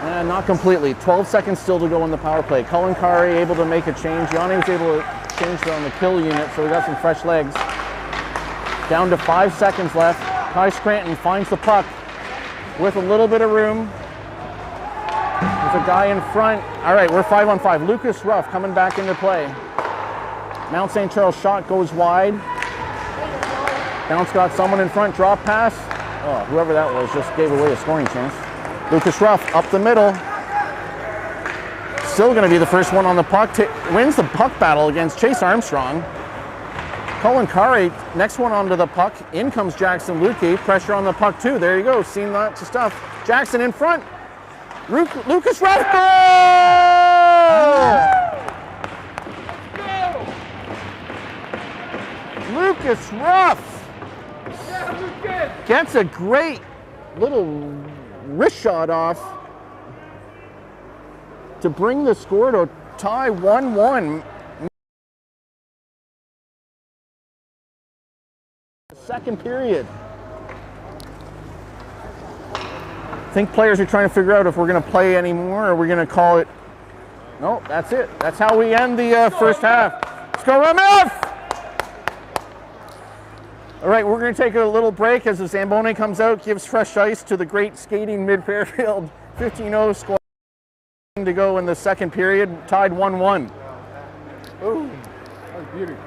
And not completely. 12 seconds still to go in the power play. Cullen Kari able to make a change. Yanni was able to change on the kill unit, so we got some fresh legs. Down to 5 seconds left. Kai Scranton finds the puck with a little bit of room. There's a guy in front. All right, we're 5-on-5. Lucas Ruff coming back into play. Mount St. Charles shot goes wide. Bounce got someone in front, drop pass. Oh, whoever that was just gave away a scoring chance. Lucas Ruff up the middle. Still going to be the first one on the puck. Wins the puck battle against Chase Armstrong. Cullen Kari, next one onto the puck. In comes Jackson Lukey. Pressure on the puck too. There you go. Seen lots of stuff. Jackson in front. Lucas Ruff. Goal! Lucas Ruff gets a great little wrist shot off to bring the score to tie 1-1. Second period. I think players are trying to figure out if we're going to play anymore or we're going to call it. No, that's it. That's how we end the first half. Let's go, MF! All right, we're going to take a little break as the Zamboni comes out, gives fresh ice to the great skating mid-Fairfield 15-0 squad to go in the second period, tied 1-1. Ooh, that was beautiful.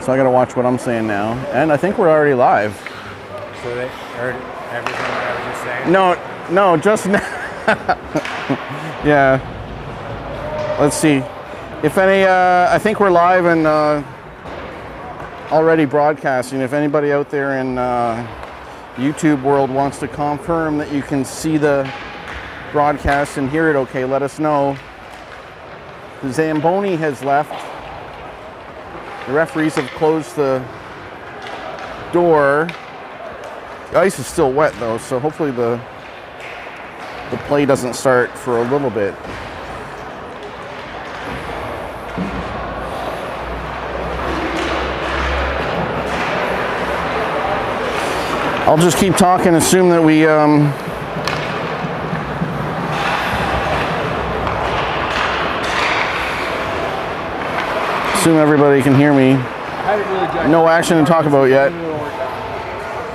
So I got to watch what I'm saying now. And I think we're already live. So they heard everything I was just saying? No, just now. Yeah. Let's see. If any, I think we're live and already broadcasting. If anybody out there in YouTube world wants to confirm that you can see the broadcast and hear it okay, let us know. The Zamboni has left. The referees have closed the door. The ice is still wet though, so hopefully the play doesn't start for a little bit. I'll just keep talking, assume that we assume everybody can hear me. No action to talk about yet.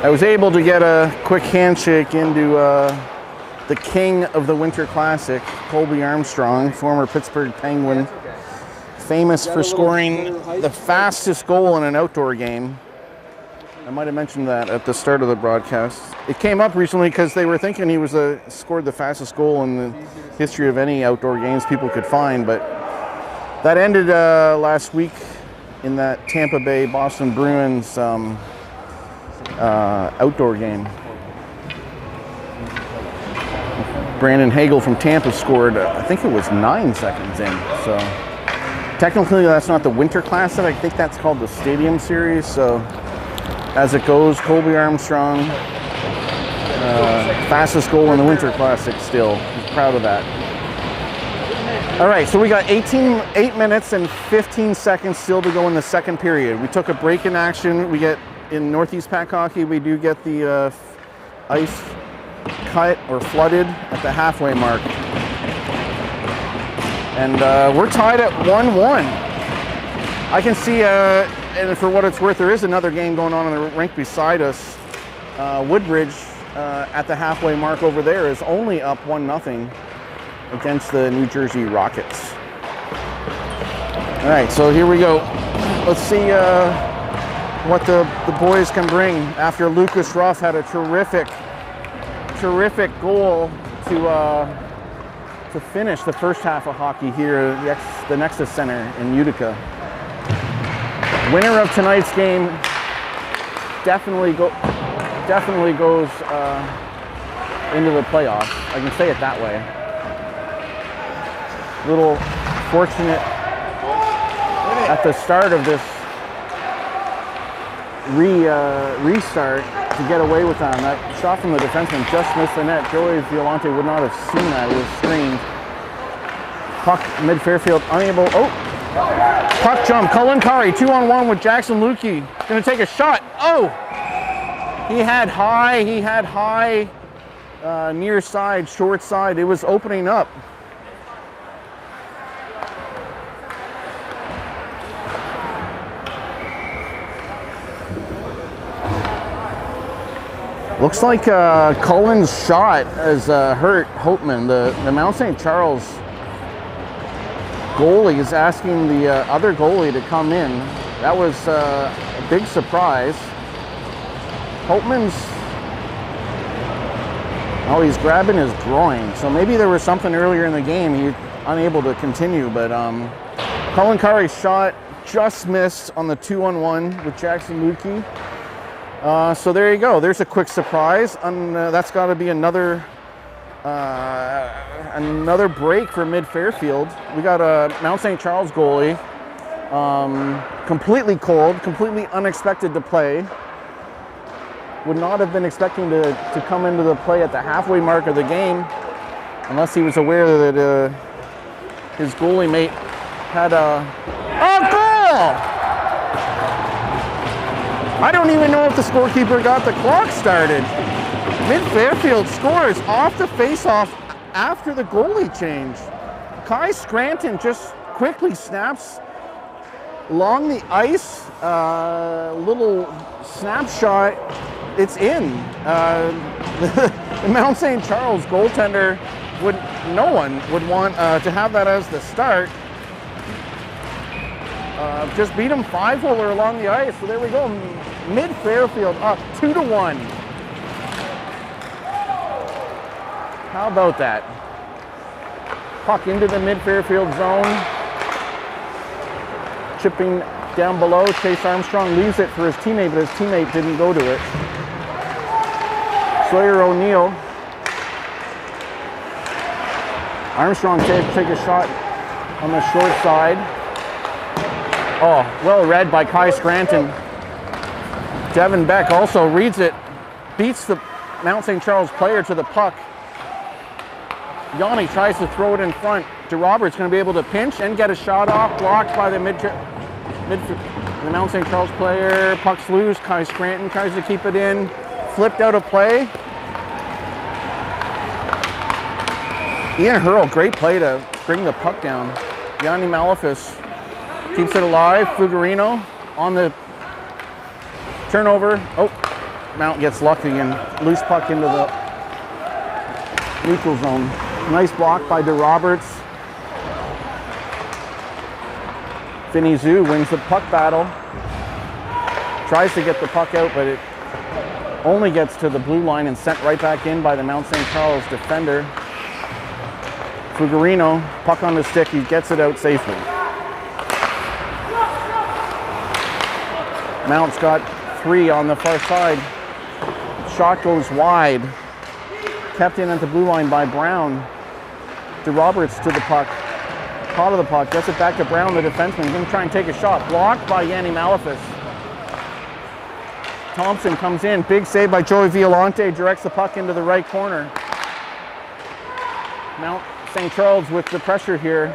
I was able to get a quick handshake into the king of the Winter Classic, Colby Armstrong, former Pittsburgh Penguin, famous for scoring the fastest goal in an outdoor game. I might have mentioned that at the start of the broadcast. It came up recently because they were thinking he was scored the fastest goal in the history of any outdoor games people could find, but that ended last week in that Tampa Bay Boston Bruins outdoor game. Brandon Hagel from Tampa scored, I think it was 9 seconds in. So technically that's not the Winter Classic. I think that's called the Stadium Series. So as it goes, Colby Armstrong, fastest goal in the Winter Classic still. He's proud of that. All right, so we got 8 minutes and 15 seconds still to go in the second period. We took a break in action. We get, in Northeast Pack Hockey, we do get the ice cut or flooded at the halfway mark. And we're tied at 1-1. I can see, and for what it's worth, there is another game going on in the rink beside us. Woodbridge at the halfway mark over there is only up 1-0 against the New Jersey Rockets. All right, so here we go. Let's see what the boys can bring after Lucas Ruff had a terrific goal to finish the first half of hockey here, the Nexus Center in Utica. Winner of tonight's game definitely goes into the playoffs. I can say it that way. Little fortunate at the start of this restart to get away with that. That shot from the defenseman just missed the net. Joey Violante would not have seen that. It was screened. Puck mid Fairfield, unable. Oh, puck jump. Cullen Curry 2-on-1 with Jackson Lukey. Going to take a shot. Oh, he had high near side, short side. It was opening up. Looks like Cullen's shot has hurt Hopeman. The Mount St. Charles goalie is asking the other goalie to come in. That was a big surprise. Hopeman's, oh, he's grabbing his groin. So maybe there was something earlier in the game. He's unable to continue, but Cullen Curry's shot just missed on the 2-on-1 with Jackson Lukey. So there you go. There's a quick surprise, and that's got to be another break for mid Fairfield. We got a Mount St. Charles goalie, completely cold, completely unexpected to play. Would not have been expecting to come into the play at the halfway mark of the game, unless he was aware that his goalie mate had a goal. I don't even know if the scorekeeper got the clock started. Mid Fairfield scores off the face-off after the goalie change. Kai Scranton just quickly snaps along the ice, little snapshot, it's in. The Mount St. Charles goaltender, no one would want to have that as the start. Just beat them 5-holer along the ice. So there we go. Mid Fairfield up 2-1. How about that? Puck into the mid Fairfield zone. Chipping down below. Chase Armstrong leaves it for his teammate, but his teammate didn't go to it. Sawyer O'Neill. Armstrong take a shot on the short side. Oh, well read by Kai Scranton. Devin Beck also reads it, beats the Mount St. Charles player to the puck. Yanni tries to throw it in front. DeRobert's going to be able to pinch and get a shot off, blocked by the the Mount St. Charles player. Puck's loose. Kai Scranton tries to keep it in. Flipped out of play. Ian Hurl, great play to bring the puck down. Yanni Malafis keeps it alive. Fuggerino on the turnover. Oh, Mount gets lucky and loose puck into the neutral zone. Nice block by DeRoberts. Finney Zhu wins the puck battle. Tries to get the puck out, but it only gets to the blue line and sent right back in by the Mount St. Charles defender. Fuggerino, puck on the stick, he gets it out safely. Mount's got 3 on the far side. Shot goes wide. Kept in at the blue line by Brown. DeRoberts to the puck. Caught of the puck, gets it back to Brown, the defenseman. Going to try and take a shot. Blocked by Yanni Malafis. Thompson comes in. Big save by Joey Violante. Directs the puck into the right corner. Mount St. Charles with the pressure here.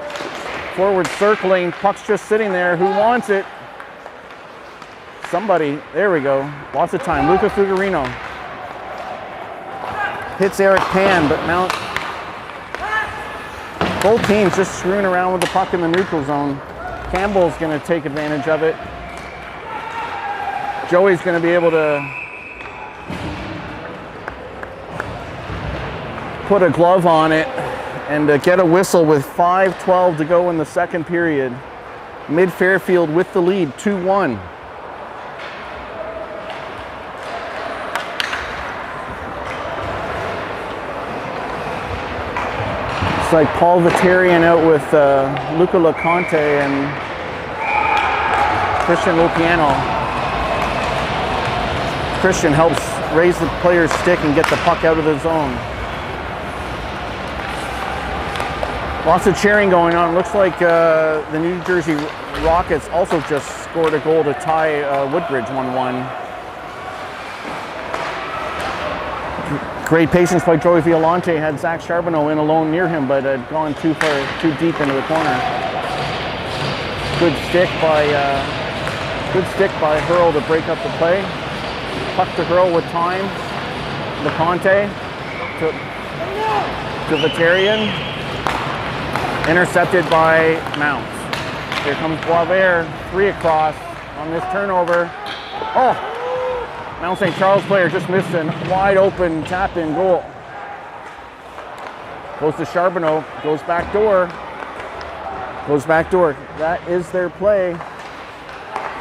Forward circling. Puck's just sitting there. Who wants it? Somebody. There we go. Lots of time. Luca Fuggerino. Hits Eric Pan, but Mount... Both teams just screwing around with the puck in the neutral zone. Campbell's going to take advantage of it. Joey's going to be able to put a glove on it and get a whistle with 5:12 to go in the second period. Mid Fairfield with the lead, 2-1. It's like Paul Vitarian out with Luca LeConte and Christian Lopiano. Christian helps raise the player's stick and get the puck out of the zone. Lots of cheering going on. Looks like the New Jersey Rockets also just scored a goal to tie Woodbridge 1-1. Great patience by Joey Violante. Had Zach Charbonneau in alone near him, but had gone too deep into the corner. Good stick by Hurl to break up the play. Puck to Hurl with time. LeConte to Vitarian. Intercepted by Mount. Here comes Boisvert. 3 across on this turnover. Oh! Mount St. Charles player just missed a wide open tap-in goal. Goes to Charbonneau, goes back door. Goes back door. That is their play.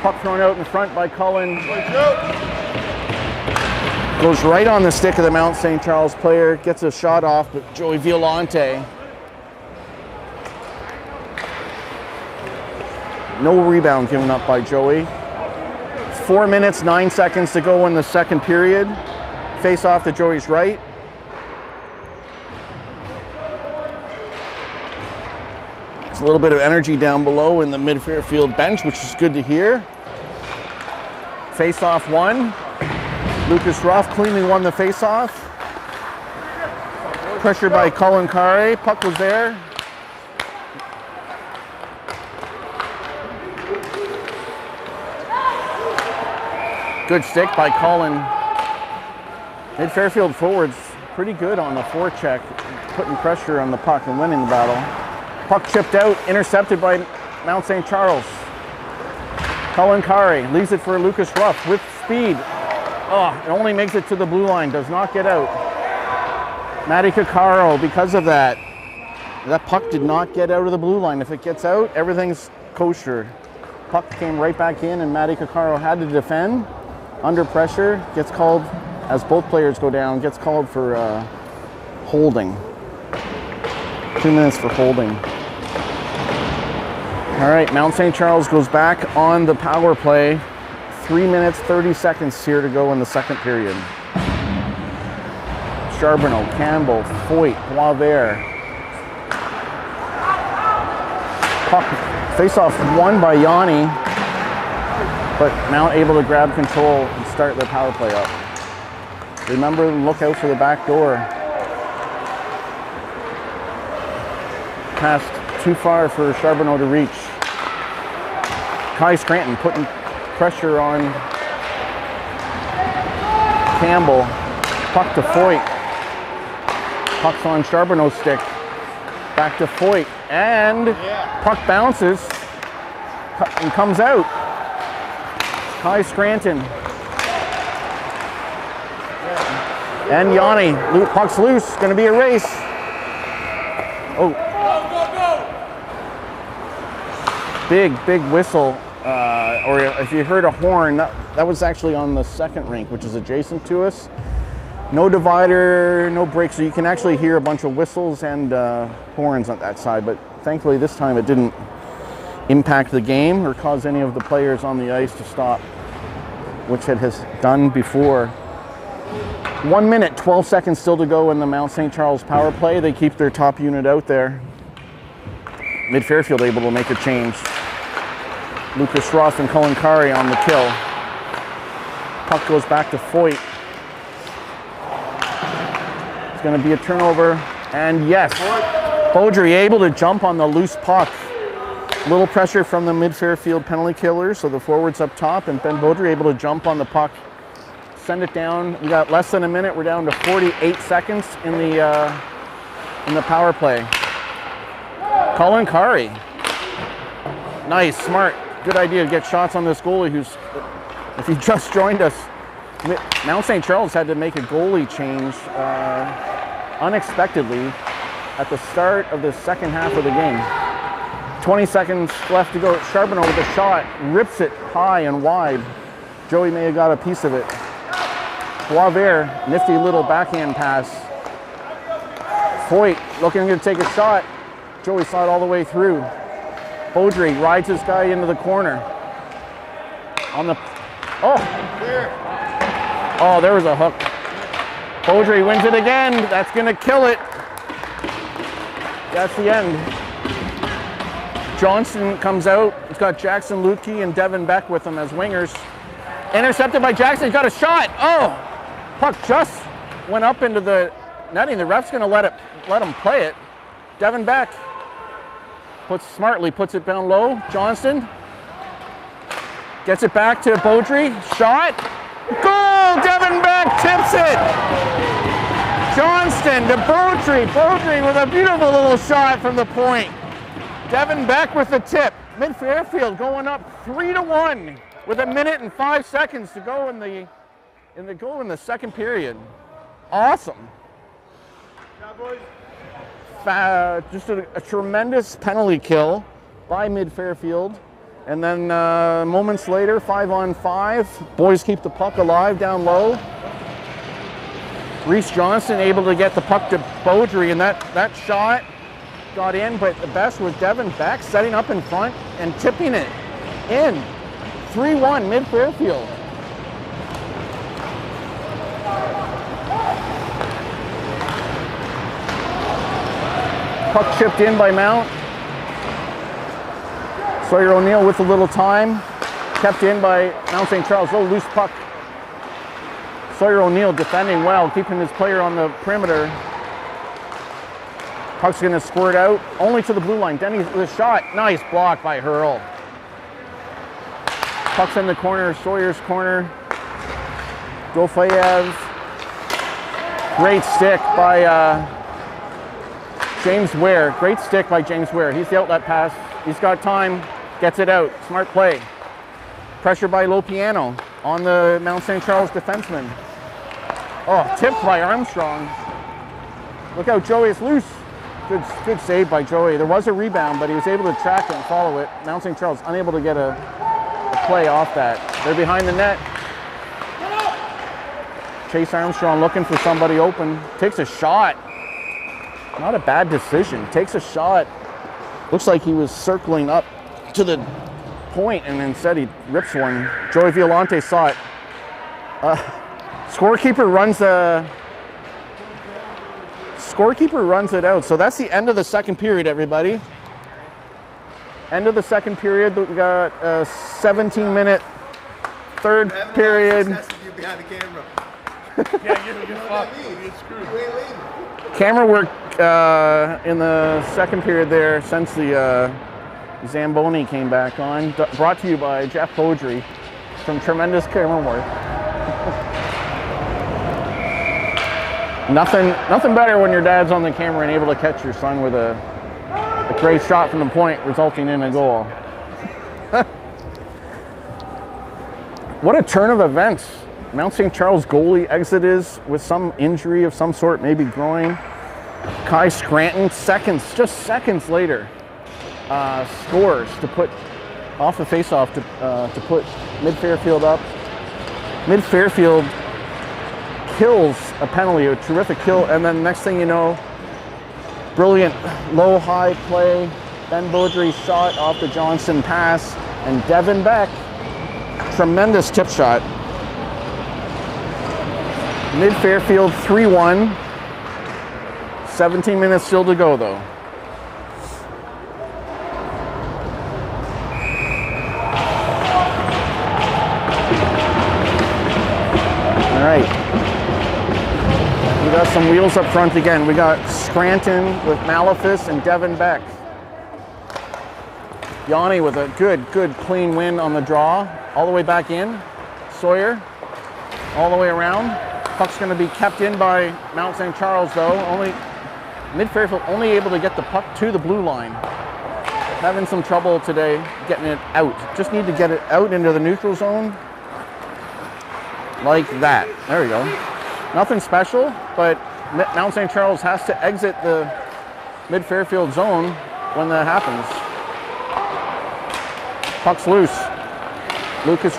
Puck thrown out in front by Cullen. Goes right on the stick of the Mount St. Charles player. Gets a shot off, but Joey Violante. No rebound given up by Joey. 4 minutes, 9 seconds to go in the second period. Face off to Joey's right. There's a little bit of energy down below in the mid Fairfield bench, which is good to hear. Face off 1. Lucas Ruff cleanly won the face off. Pressure by Colin Carre. Puck was there. Good stick by Colin. Mid Fairfield forwards pretty good on the forecheck, putting pressure on the puck and winning the battle. Puck chipped out, intercepted by Mount St. Charles. Colin Carre leaves it for Lucas Ruff with speed. Oh, it only makes it to the blue line, does not get out. Matty Caccaro, because of that puck did not get out of the blue line. If it gets out, everything's kosher. puck came right back in, and Matty Coccaro had to defend under pressure. Gets called, as both players go down, gets called for holding. 2 minutes for holding. All right, Mount St. Charles goes back on the power play. 3 minutes, 30 seconds here to go in the second period. Charbonneau, Campbell, Foyt, Boisvert. Puck face-off won by Yanni, but Mount able to grab control and start their power play up. Remember, look out for the back door. Passed too far for Charbonneau to reach. Kai Scranton putting pressure on Campbell. Puck to Foyt. Puck's on Charbonneau's stick. Back to Foyt. And puck bounces and comes out. Kai Scranton. And Yanni. Puck's loose. Going to be a race. Oh. Big whistle. Or if you heard a horn, that was actually on the second rink, which is adjacent to us. No divider, no break, so you can actually hear a bunch of whistles and horns on that side, but thankfully this time it didn't impact the game or cause any of the players on the ice to stop, which it has done before. 1 minute, 12 seconds still to go in the Mount St. Charles power play. They keep their top unit out there. Mid Fairfield able to make a change. Lucas Ross and Cullen Curry on the kill. Puck goes back to Foyt. It's going to be a turnover, and yes, Beaudry able to jump on the loose puck. Little pressure from the Mid Fairfield penalty killers, so the forwards up top, and Ben Beaudry able to jump on the puck, send it down. We got less than a minute. We're down to 48 seconds in the power play. Cullen Curry, nice, smart, good idea to get shots on this goalie who's, if he just joined us, Mount St. Charles had to make a goalie change unexpectedly at the start of the second half of the game. 20 seconds left to go. Charbonneau with a shot, rips it high and wide. Joey may have got a piece of it. Boisvert, nifty little backhand pass. Foyt looking to take a shot. Joey saw it all the way through. Beaudry rides this guy into the corner. On the, oh, there was a hook. Beaudry wins it again. That's going to kill it. That's the end. Johnston comes out. He's got Jackson Lutke and Devin Beck with him as wingers. Intercepted by Jackson. He's got a shot. Oh, puck just went up into the netting. The ref's going to let him play it. Devin Beck puts it down low. Johnston gets it back to Beaudry. Shot. Goal! Devin Beck tips it. Johnston to Beaudry. Beaudry with a beautiful little shot from the point. Devin Beck with the tip. Mid Fairfield going up 3-1 with 1 minute and 5 seconds to go in the second period. Awesome. Yeah, boys. Just a tremendous penalty kill by Mid Fairfield. And then moments later, 5-on-5, boys keep the puck alive down low. Reese Johnston able to get the puck to Beaudry, and that shot got in, but the best was Devin Beck setting up in front and tipping it in. 3-1 Mid Fairfield. Puck chipped in by Mount. Sawyer O'Neill with a little time. Kept in by Mount St. Charles. Oh, loose puck. Sawyer O'Neill defending well, keeping his player on the perimeter. Puck's going to squirt out, only to the blue line. Denny with a shot. Nice block by Hurl. Puck's in the corner, Sawyer's corner. Gofayev. Great stick by James Ware. Great stick by James Ware. He's the outlet pass. He's got time, gets it out. Smart play. Pressure by Lopiano on the Mount St. Charles defenseman. Oh, tipped by Armstrong. Look out, Joey, it's loose. Good save by Joey. There was a rebound, but he was able to track it and follow it. Mount St. Charles unable to get a play off that. They're behind the net. Chase Armstrong looking for somebody open. Takes a shot. Not a bad decision. Takes a shot. Looks like he was circling up to the point, and instead he rips one. Joey Violante saw it. Scorekeeper runs it out. So that's the end of the second period, everybody. End of the second period. We got a 17-minute third period. You behind the camera. Yeah, you're fucked. You're screwed. You ain't leaving. Camera work in the second period there since the Zamboni came back on. Brought to you by Jeff Beaudry from Tremendous Camera Work. Nothing better when your dad's on the camera and able to catch your son with a great shot from the point, resulting in a goal. What a turn of events. Mount St. Charles goalie exited with some injury of some sort, maybe groin. Kai Scranton, just seconds later, scores to put off the faceoff to put Mid Fairfield up. Mid Fairfield kills a penalty, a terrific kill, and then next thing you know, brilliant low-high play. Ben Beaudry's shot off the Johnson pass, and Devin Beck, tremendous tip shot. Mid Fairfield 3-1. 17 minutes still to go though. All right. We got some wheels up front again. We got Scranton with Malefus and Devin Beck. Yanni with a good clean win on the draw. All the way back in. Sawyer all the way around. Puck's going to be kept in by Mount St. Charles though. Mid Fairfield only able to get the puck to the blue line. Having some trouble today getting it out. Just need to get it out into the neutral zone. Like that. There we go. Nothing special, but Mount St. Charles has to exit the Mid Fairfield zone when that happens. Puck's loose. Lucas.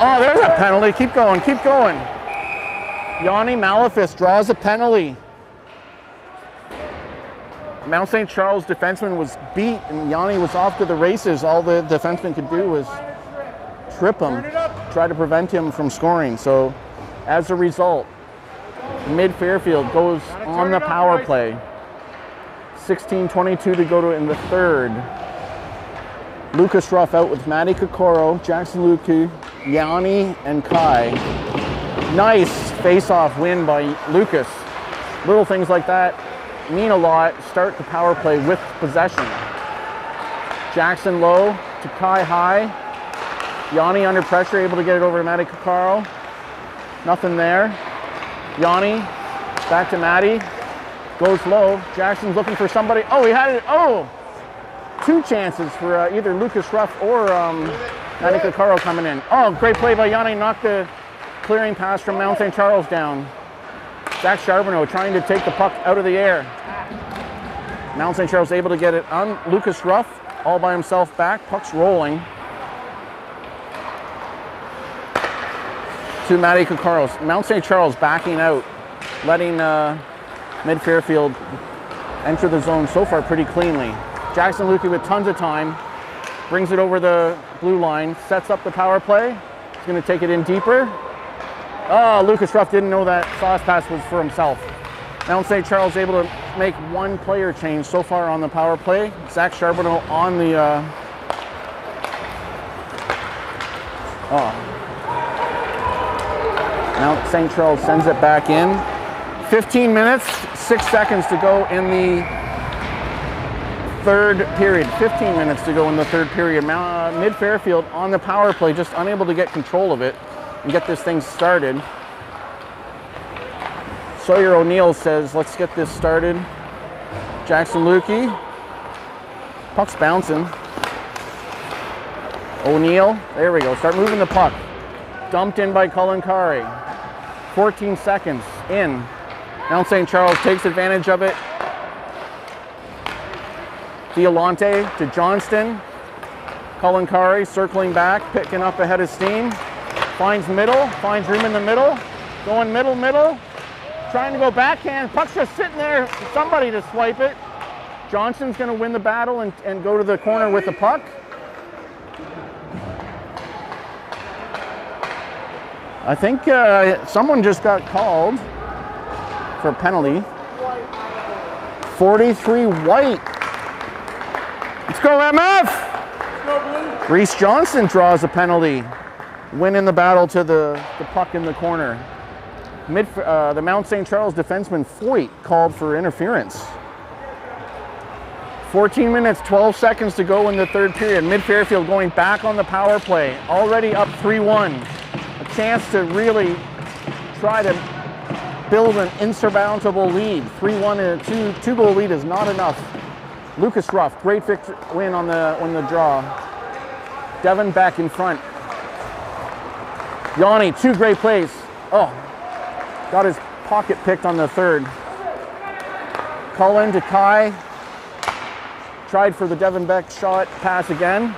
Oh, there's a penalty. Keep going, keep going. Yanni Malefus draws a penalty. Mount St. Charles defenseman was beat and Yanni was off to the races. All the defenseman could do was trip him, try to prevent him from scoring. So as a result, Mid Fairfield goes on the power play. 16:22 to go in the third. Lucas Ruff out with Matty Kokoro, Jackson Luku, Yanni, and Kai. Nice face-off win by Lucas. Little things like that mean a lot. Start the power play with possession. Jackson low to Kai high. Yanni under pressure, able to get it over to Matty Kokoro. Nothing there. Yanni back to Matty. Goes low. Jackson's looking for somebody. Oh, he had it. Oh! Two chances for either Lucas Ruff or Matty Kokoro coming in. Oh, great play by Yanni. Knocked the clearing pass from Mount St. Charles down. Zach Charbonneau trying to take the puck out of the air. Mount St. Charles able to get it on Lucas Ruff, all by himself back. Puck's rolling to Matty Kokoro. Mount St. Charles backing out, letting Mid Fairfield enter the zone so far pretty cleanly. Jackson Lukey with tons of time, brings it over the blue line, sets up the power play. He's going to take it in deeper. Oh, Lucas Ruff didn't know that sauce pass was for himself. Mount St. Charles able to make one player change so far on the power play. Zach Charbonneau on the... Mount St. Charles sends it back in. 15 minutes, 6 seconds to go in the third period. 15 minutes to go in the third period. Mid Fairfield on the power play, just unable to get control of it and get this thing started. Sawyer O'Neill says, let's get this started. Jackson Lukey. Puck's bouncing. O'Neill, there we go. Start moving the puck. Dumped in by Cullen Kari. 14 seconds in. Mount St. Charles takes advantage of it. Violante to Johnston. Cullen Curry circling back, picking up ahead of steam. Finds middle, finds room in the middle. Going middle. Trying to go backhand. Puck's just sitting there for somebody to swipe it. Johnston's going to win the battle and go to the corner with the puck. I think someone just got called for a penalty. 43 white. Let's go MF! Reese Johnston draws a penalty, winning the battle to the puck in the corner. The Mount St. Charles defenseman Foyt called for interference. 14 minutes, 12 seconds to go in the third period. Mid Fairfield going back on the power play, already up 3-1. A chance to really try to build an insurmountable lead. 3-1 and a two-goal lead is not enough. Lucas Ruff, great win on the draw. Devin back in front. Yanni, 2 great plays. Oh, got his pocket picked on the third. Cullen to Kai. Tried for the Devin Beck shot, pass again.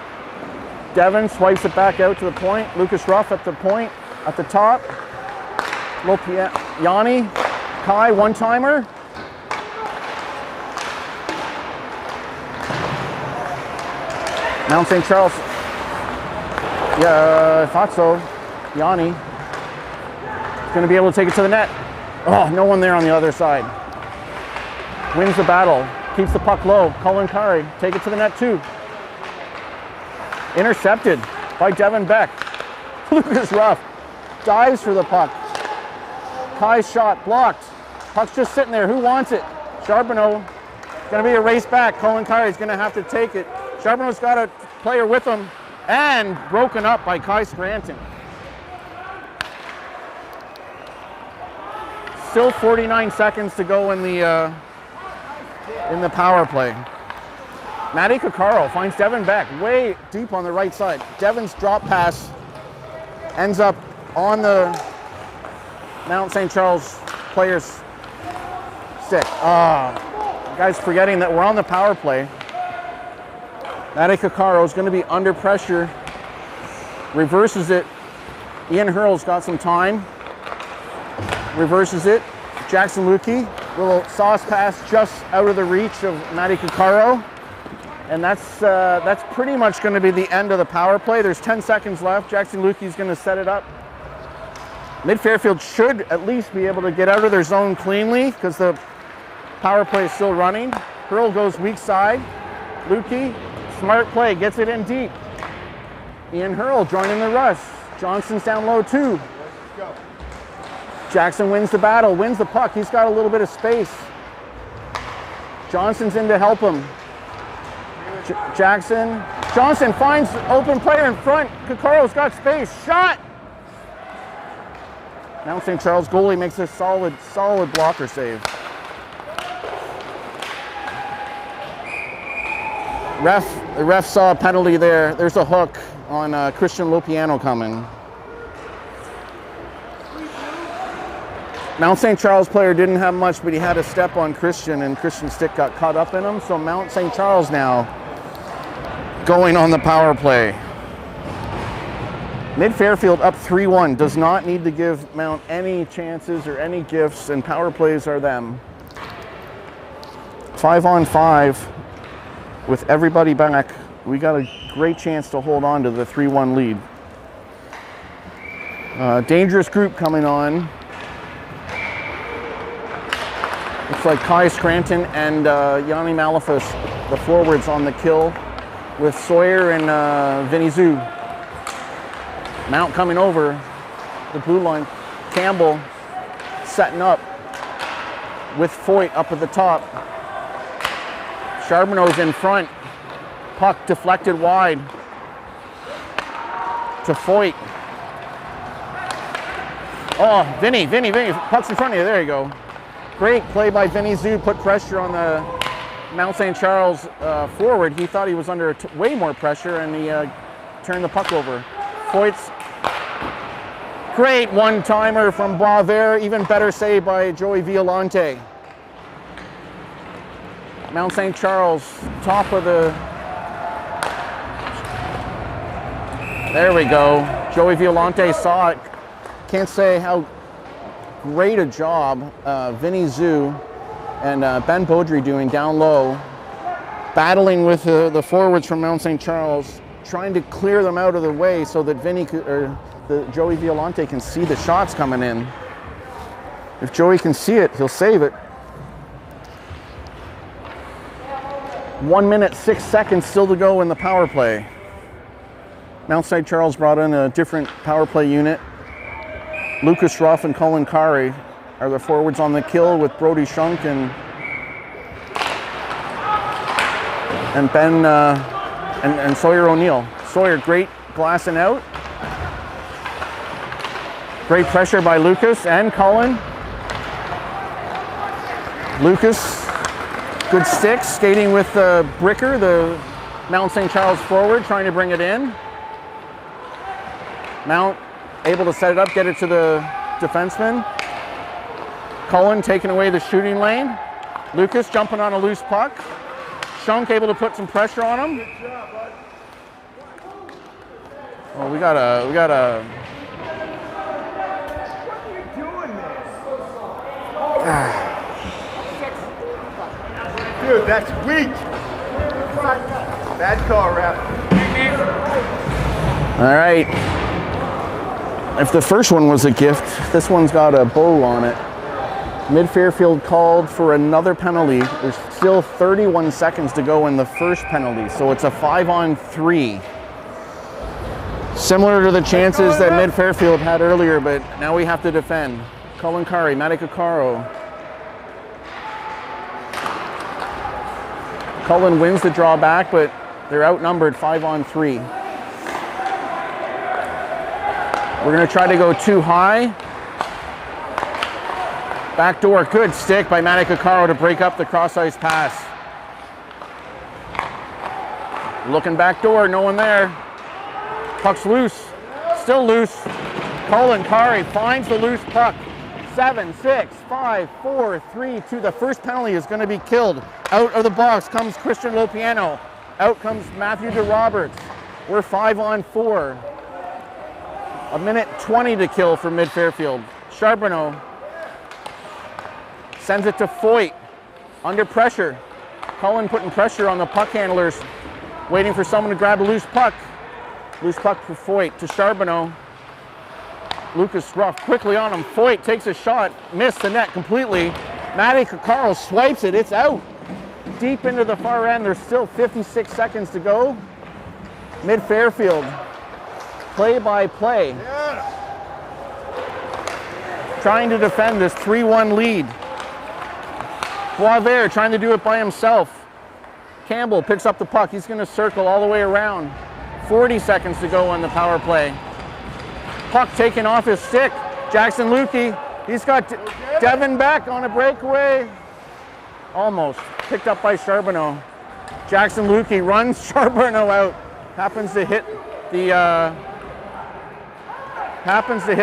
Devin swipes it back out to the point. Lucas Ruff at the point, at the top. Yanni, Kai, one-timer. Mount St. Charles. Yeah, I thought so. Yanni. Going to be able to take it to the net. Oh, no one there on the other side. Wins the battle. Keeps the puck low. Cullen Curry. Take it to the net too. Intercepted by Devin Beck. Lucas Ruff dives for the puck. Kai's shot blocked. Puck's just sitting there. Who wants it? Charbonneau. Going to be a race back. Cullen Curry's going to have to take it. Charbonneau's got a player with him and broken up by Kai Scranton. Still 49 seconds to go in the power play. Matty Coccaro finds Devin Beck way deep on the right side. Devin's drop pass ends up on the Mount St. Charles player's stick. Guys forgetting that we're on the power play. Matty Coccaro is going to be under pressure. Reverses it. Ian Hurl's got some time. Reverses it. Jackson Lukey. Little sauce pass just out of the reach of Matty Coccaro. And that's pretty much going to be the end of the power play. There's 10 seconds left. Jackson Lukey's going to set it up. Mid Fairfield should at least be able to get out of their zone cleanly because the power play is still running. Hurl goes weak side. Lukey, smart play, gets it in deep. Ian Hurl joining the rush. Johnston's down low too. Jackson wins the battle, wins the puck. He's got a little bit of space. Johnston's in to help him. Johnston finds open player in front. Coccaro's got space. Shot! Mount St. Charles goalie makes a solid blocker save. The ref saw a penalty there. There's a hook on Christian Lopiano coming. Mount St. Charles player didn't have much, but he had a step on Christian, and Christian's stick got caught up in him. So Mount St. Charles now going on the power play. Mid Fairfield up 3-1. Does not need to give Mount any chances or any gifts, and power plays are them. 5-on-5 with everybody back. We got a great chance to hold on to the 3-1 lead. Dangerous group coming on. Looks like Kai Scranton and Yanni Malafis, the forwards on the kill, with Sawyer and Vinny Zhu. Mount coming over the blue line. Campbell setting up with Foyt up at the top. Charbonneau's in front. Puck deflected wide to Foyt. Oh, Vinny, puck's in front of you, there you go. Great play by Vinny Zhu, put pressure on the Mount St. Charles forward. He thought he was under way more pressure, and he turned the puck over. Foyt's great one-timer from Boisvert, even better save by Joey Violante. Mount St. Charles, top of the... There we go. Joey Violante saw it. Can't say how great a job Vinny Zhu and Ben Baudry doing down low, battling with the forwards from Mount St. Charles, trying to clear them out of the way so that Joey Violante can see the shots coming in. If Joey can see it, he'll save it. 1 minute, 6 seconds still to go in the power play. Mount St. Charles brought in a different power play unit. Lucas Ruff and Colin Kari are the forwards on the kill with Brody Shunk and Ben and Sawyer O'Neill. Sawyer, great glassing out. Great pressure by Lucas and Colin. Lucas, good sticks, skating with Bricker, the Mount St. Charles forward, trying to bring it in. Mount able to set it up, get it to the defenseman. Cullen taking away the shooting lane. Lucas jumping on a loose puck. Shunk able to put some pressure on him. Good job, bud. Oh, we got a. What are you doing this? Dude, that's weak. Bad call, ref. All right. If the first one was a gift, this one's got a bow on it. Mid Fairfield called for another penalty. There's still 31 seconds to go in the first penalty, so it's a 5-on-3. Similar to the chances that Mid Fairfield had earlier, but now we have to defend. Colin Kari, Matty Kakaro. Cullen wins the draw back, but they're outnumbered 5-on-3. We're going to try to go too high. Backdoor, good stick by Matty Kakaro to break up the cross-ice pass. Looking backdoor, no one there. Puck's loose, still loose. Colin Kari finds the loose puck. 7, 6, 5, 4, 3, 2. The first penalty is going to be killed. Out of the box comes Christian Lopiano. Out comes Matthew DeRoberts. We're 5-on-4. A minute 20 to kill for Mid Fairfield. Charbonneau sends it to Foyt. Under pressure. Cullen putting pressure on the puck handlers. Waiting for someone to grab a loose puck. Loose puck for Foyt to Charbonneau. Lucas Ruff quickly on him. Foyt takes a shot. Missed the net completely. Matty Kakaro swipes it. It's out. Deep into the far end. There's still 56 seconds to go. Mid Fairfield. Play by play. Trying to defend this 3-1 lead. Boisvert trying to do it by himself. Campbell picks up the puck. He's going to circle all the way around. 40 seconds to go on the power play. Puck taken off his stick. Jackson Lukey. He's got Devin Beck on a breakaway. Almost. Picked up by Charbonneau. Jackson Lukey runs Charbonneau out. Happens to hit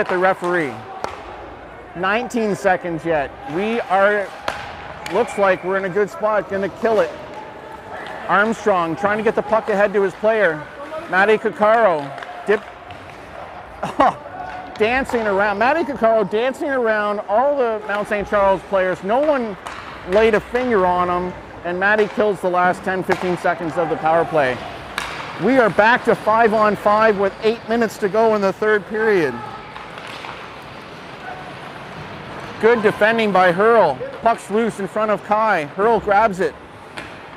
the referee. 19 seconds yet. Looks like we're in a good spot, gonna kill it. Armstrong trying to get the puck ahead to his player. Matty Kakaro, dancing around. Matty Kakaro dancing around all the Mount St. Charles players. No one laid a finger on him, and Matty kills the last 10-15 seconds of the power play. We are back to 5-on-5 with 8 minutes to go in the third period. Good defending by Hurl. Puck's loose in front of Kai. Hurl grabs it.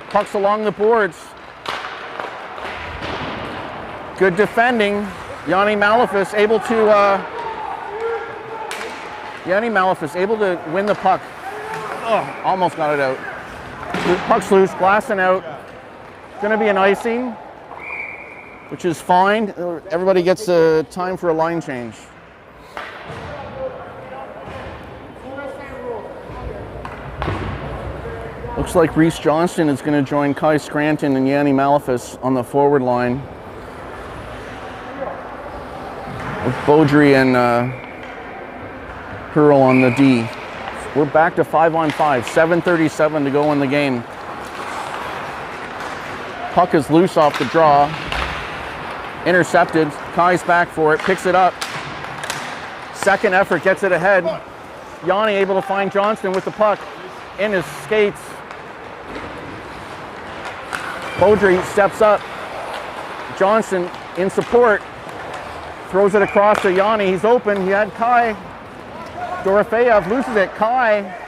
Puck's along the boards. Good defending. Yanni Malafis able to win the puck. Oh, almost got it out. Puck's loose, glassing out. Gonna be an icing, which is fine. Everybody gets time for a line change. Looks like Reese Johnston is going to join Kai Scranton and Yanni Malafis on the forward line. With Baudry and Hurl on the D. We're back to 5-on-5. 7:37 to go in the game. Puck is loose off the draw. Intercepted. Kai's back for it. Picks it up. Second effort gets it ahead. Yanni able to find Johnston with the puck in his skates. Beaudry steps up. Johnston in support. Throws it across to Yanni. He's open. He had Kai. Dorofeyev loses it. Kai.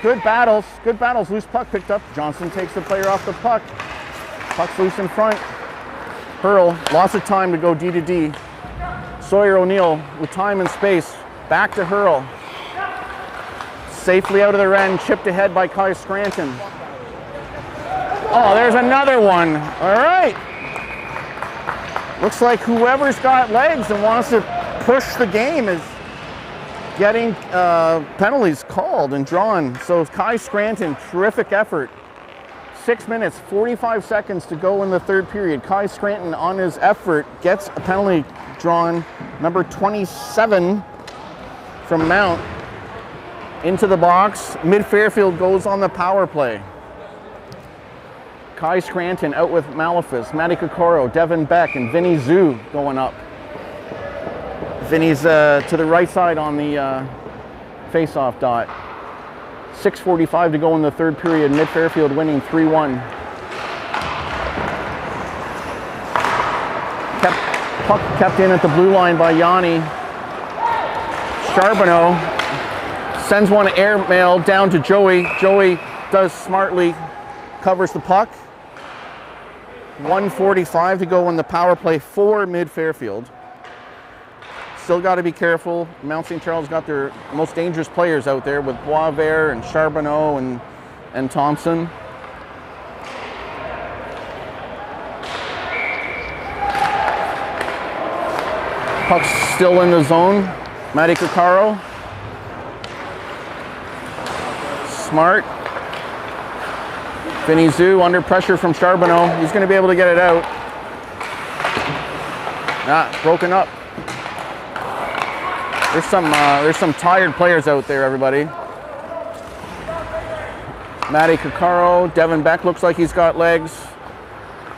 Good battles. Good battles. Loose puck picked up. Johnston takes the player off the puck. Puck's loose in front. Hurl. Lots of time to go D to D. Sawyer O'Neill with time and space. Back to Hurl. Safely out of their end. Chipped ahead by Kai Scranton. Oh, there's another one. All right. Looks like whoever's got legs and wants to push the game is getting penalties called and drawn. So Kai Scranton, terrific effort. 6 minutes, 45 seconds to go in the third period. Kai Scranton on his effort gets a penalty drawn. Number 27 from Mount into the box. Mid-Fairfield goes on the power play. Kai Scranton out with Malefus, Matty Kokoro, Devin Beck, and Vinny Zhu going up. Vinny's to the right side on the face-off dot. 6:45 to go in the third period. Mid-Fairfield winning 3-1. Puck kept in at the blue line by Yanni. Charbonneau sends one airmail down to Joey. Joey does smartly, covers the puck. 1:45 to go in the power play for Mid-Fairfield. Still got to be careful. Mount St. Charles got their most dangerous players out there with Boisvert and Charbonneau and Thompson. Puck's still in the zone. Matty Kokoro. Smart. Vinny Zhu under pressure from Charbonneau. He's going to be able to get it out. Broken up. There's some tired players out there, everybody. Matty Kokoro, Devin Beck looks like he's got legs.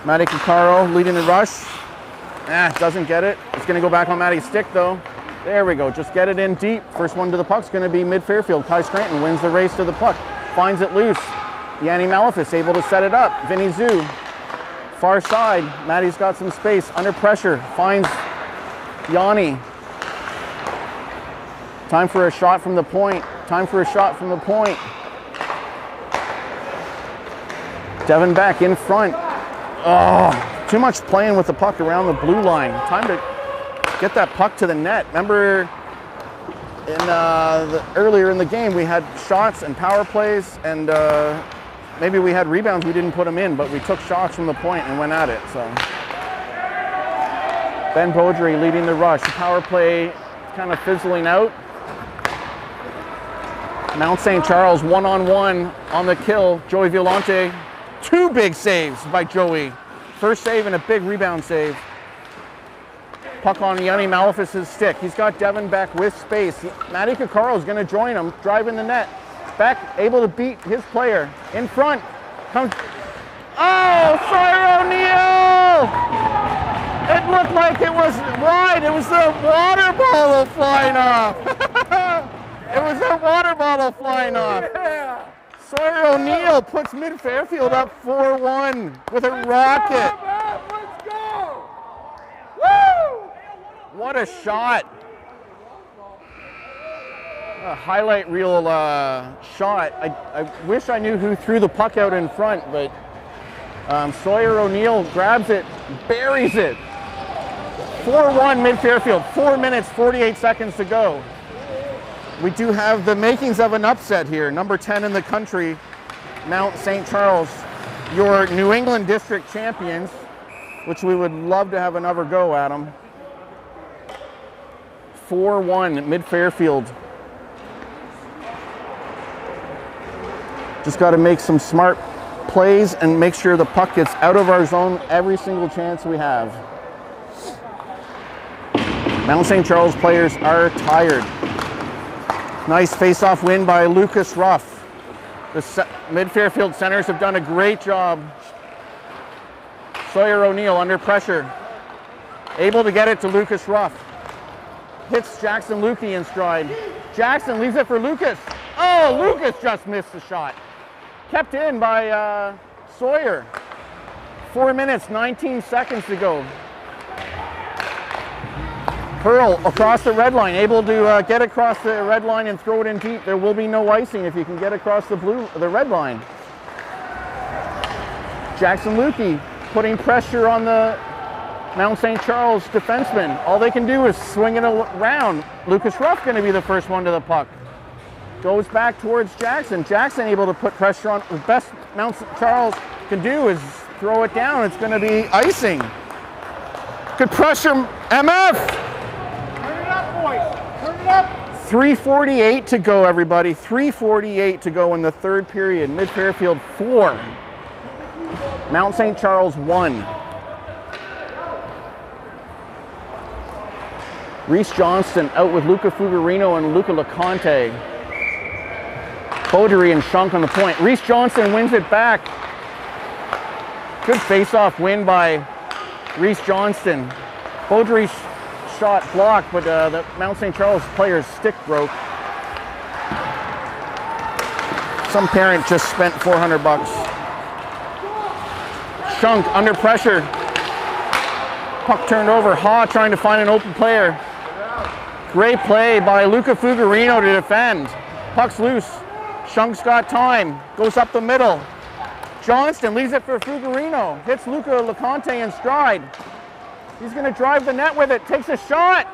Matty Kokoro leading the rush. Doesn't get it. It's going to go back on Matty's stick though. There we go. Just get it in deep. First one to the puck's going to be Mid-Fairfield. Kai Scranton wins the race to the puck. Finds it loose. Yanni Malefus able to set it up. Vinny Zhu. Far side. Matty's got some space. Under pressure. Finds Yanni. Time for a shot from the point. Time for a shot from the point. Devin Beck in front. Oh, too much playing with the puck around the blue line. Time to get that puck to the net. Remember earlier in the game we had shots and power plays and maybe we had rebounds, we didn't put them in, but we took shots from the point and went at it. So Ben Beaudry leading the rush. Power play kind of fizzling out. Mount St. Charles one-on-one on the kill. Joey Violante, two big saves by Joey. First save and a big rebound save. Puck on Yanni Malefus' stick. He's got Devin Beck with space. Matty Kokoro is going to join him, driving the net. Beck able to beat his player. In front. Comes. Oh, Sawyer O'Neill! It looked like it was wide. It was the water bottle flying off. It was a water bottle flying off. Yeah. Sawyer O'Neill puts Mid-Fairfield up 4-1 with a rocket. Let's go! Woo! What a shot. A highlight reel shot. I wish I knew who threw the puck out in front, but Sawyer O'Neill grabs it, buries it. 4-1 Mid-Fairfield, 4 minutes, 48 seconds to go. We do have the makings of an upset here. Number 10 in the country, Mount St. Charles, your New England District champions, which we would love to have another go at them. 4-1 Mid-Fairfield. Just got to make some smart plays and make sure the puck gets out of our zone every single chance we have. Mount St. Charles players are tired. Nice face-off win by Lucas Ruff. The Mid-Fairfield centers have done a great job Sawyer O'Neill under pressure. Able to get it to Lucas Ruff. Hits Jackson Lukey in stride. Jackson leaves it for Lucas. Oh, Lucas just missed the shot. Kept in by Sawyer. 4 minutes, 19 seconds to go. Pearl across the red line, able to get across the red line and throw it in deep. There will be no icing if you can get across the red line. Jackson Lukey putting pressure on the Mount St. Charles defenseman. All they can do is swing it around. Lucas Ruff going to be the first one to the puck. Goes back towards Jackson. Jackson able to put pressure on. The best Mount St. Charles can do is throw it down. It's going to be icing. Good pressure, MF. Turn it up, boys. Turn it up. 3:48 to go, everybody. 3:48 to go in the third period. Mid Fairfield 4. Mount St. Charles 1. Reese Johnston out with Luca Fugarino and Luca LeConte. Beaudry and Shunk on the point. Reese Johnston wins it back. Good face-off win by Reese Johnston. Beaudry's shot blocked, but the Mount St. Charles player's stick broke. Some parent just spent $400. Shunk under pressure. Puck turned over. Ha trying to find an open player. Great play by Luca Fugarino to defend. Puck's loose. Shunk's got time. Goes up the middle. Johnston leaves it for Fugarino. Hits Luca LeConte in stride. He's going to drive the net with it. Takes a shot.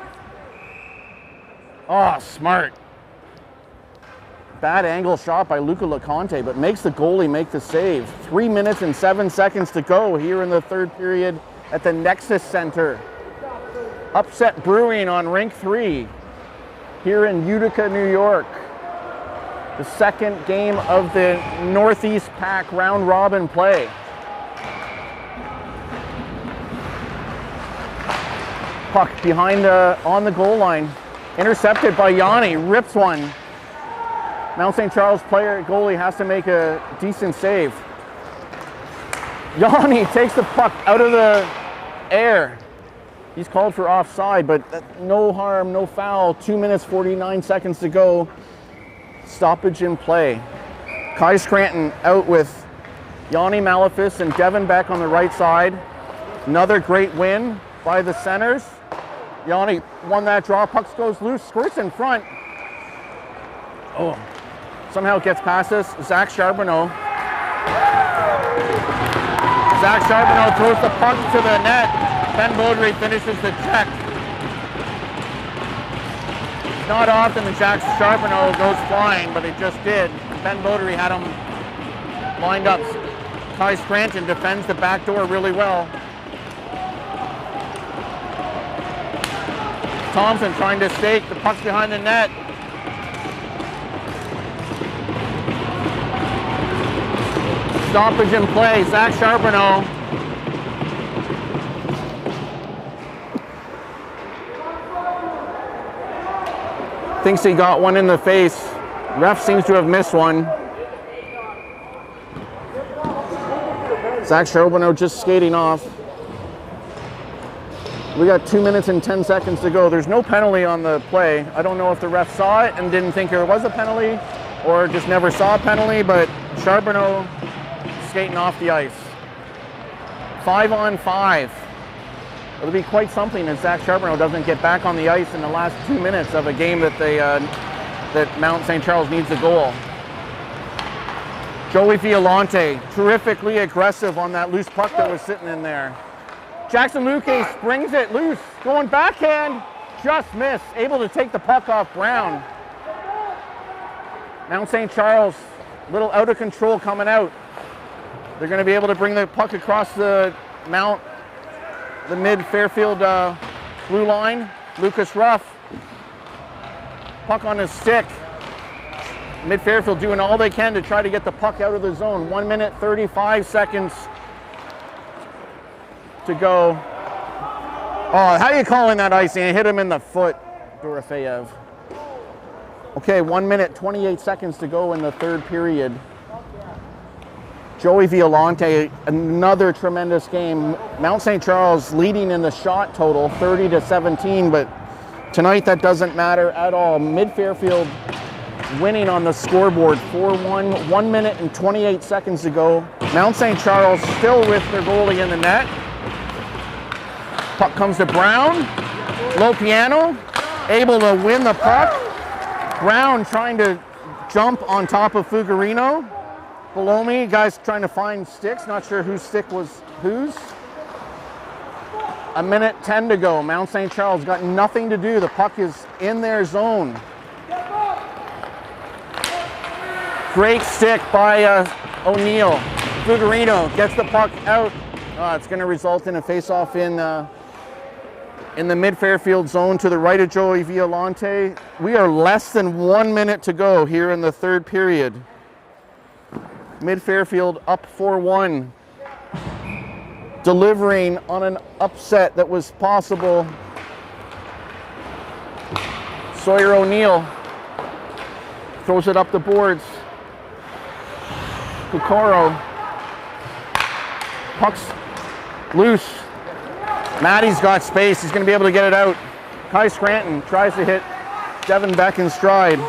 Oh, smart. Bad angle shot by Luca LeConte, but makes the goalie make the save. 3 minutes and 7 seconds to go here in the third period at the Nexus Center. Upset brewing on Rink 3 here in Utica, New York. The second game of the Northeast Pack round robin play. Puck behind on the goal line. Intercepted by Yanni, rips one. Mount St. Charles player goalie has to make a decent save. Yanni takes the puck out of the air. He's called for offside, but no harm, no foul. 2 minutes, 49 seconds to go. Stoppage in play. Kai Scranton out with Yanni Malafis and Devin Beck on the right side. Another great win by the centers. Yanni won that draw. Puck goes loose, squirts in front. Oh, somehow gets past us. Zach Charbonneau. Zach Charbonneau throws the puck to the net. Ben Beaudry finishes the check. It's not often that Zach Charbonneau goes flying, but it just did. Ben Beaudry had him lined up. Kai Scranton defends the back door really well. Thompson trying to stake. The puck's behind the net. Stoppage in play. Zach Charbonneau. Thinks he got one in the face. Ref seems to have missed one. Zach Charbonneau just skating off. We got 2 minutes and 10 seconds to go. There's no penalty on the play. I don't know if the ref saw it and didn't think there was a penalty or just never saw a penalty, but Charbonneau skating off the ice. 5-on-5. It'll be quite something if Zach Charbonneau doesn't get back on the ice in the last 2 minutes of a game that that Mount St. Charles needs a goal. Joey Violante, terrifically aggressive on that loose puck that was sitting in there. Jackson Lukey springs it loose, going backhand, just missed, able to take the puck off Brown. Mount St. Charles, a little out of control coming out. They're going to be able to bring the puck across the mid Fairfield blue line. Lucas Ruff, puck on his stick. Mid Fairfield doing all they can to try to get the puck out of the zone. 1 minute, 35 seconds to go. Oh, how are you calling that icing? It hit him in the foot, Dorofeyev. Okay, 1 minute, 28 seconds to go in the third period. Joey Violante, another tremendous game. Mount St. Charles leading in the shot total, 30-17, but tonight that doesn't matter at all. Mid Fairfield winning on the scoreboard, 4-1, 1 minute and 28 seconds to go. Mount St. Charles still with their goalie in the net. Puck comes to Brown. Low piano, able to win the puck. Brown trying to jump on top of Fuggerino. Below me, guys trying to find sticks. Not sure whose stick was whose. 1 minute 10 to go. Mount St. Charles got nothing to do. The puck is in their zone. Great stick by O'Neill. Fuggerino gets the puck out. It's going to result in a face-off in the mid-Fairfield zone to the right of Joey Violante. We are less than 1 minute to go here in the third period. Mid-Fairfield up 4-1. Delivering on an upset that was possible. Sawyer O'Neill throws it up the boards. Kokoro. Puck's loose. Maddie's got space. He's going to be able to get it out. Kai Scranton tries to hit Devin Beck in stride.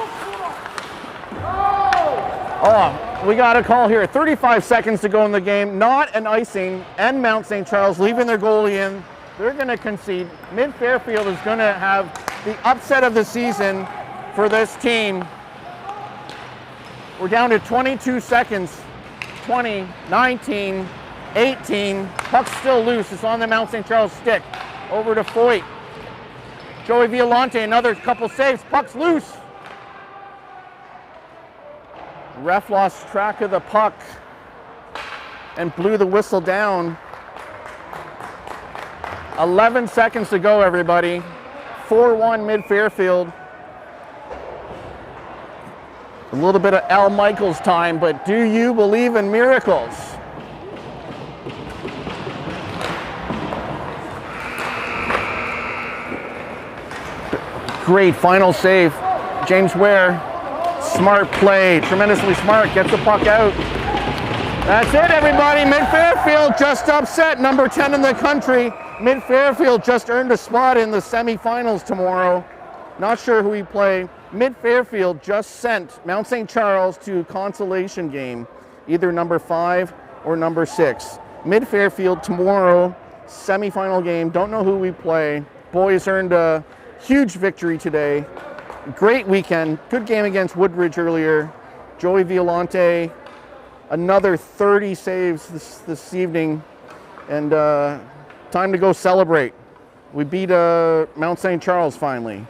Oh, we got a call here. 35 seconds to go in the game. Not an icing, and Mount St. Charles leaving their goalie in. They're going to concede. Mid Fairfield is going to have the upset of the season for this team. We're down to 22 seconds. 20, 19, 18. Puck's still loose. It's on the Mount St. Charles stick. Over to Foyt. Joey Violante, another couple saves. Puck's loose. Ref lost track of the puck and blew the whistle down. 11 seconds to go, everybody. 4-1 Mid Fairfield. A little bit of Al Michaels time, but do you believe in miracles? Great final save. James Ware, smart play, tremendously smart, gets the puck out. That's it, everybody. Mid Fairfield just upset number 10 in the country. Mid Fairfield just earned a spot in the semifinals tomorrow. Not sure who we play. Mid Fairfield just sent Mount St. Charles to a consolation game, either number 5 or number 6. Mid Fairfield tomorrow, semifinal game. Don't know who we play. Boys earned a huge victory today. Great weekend. Good game against Woodbridge earlier. Joey Violante, another 30 saves this evening. And time to go celebrate. We beat Mount St. Charles finally.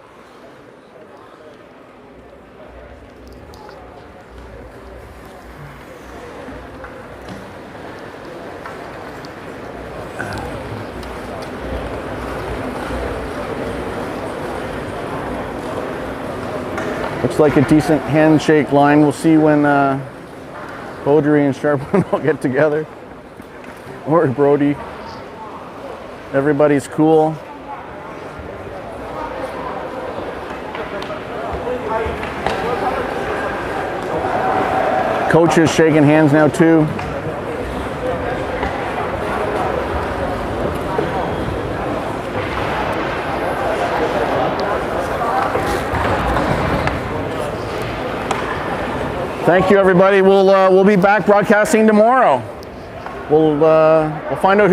Looks like a decent handshake line. We'll see when Beaudry and Sharpman all get together. Or Brody. Everybody's cool. Coach is shaking hands now too. Thank you, everybody. We'll be back broadcasting tomorrow. We'll find out who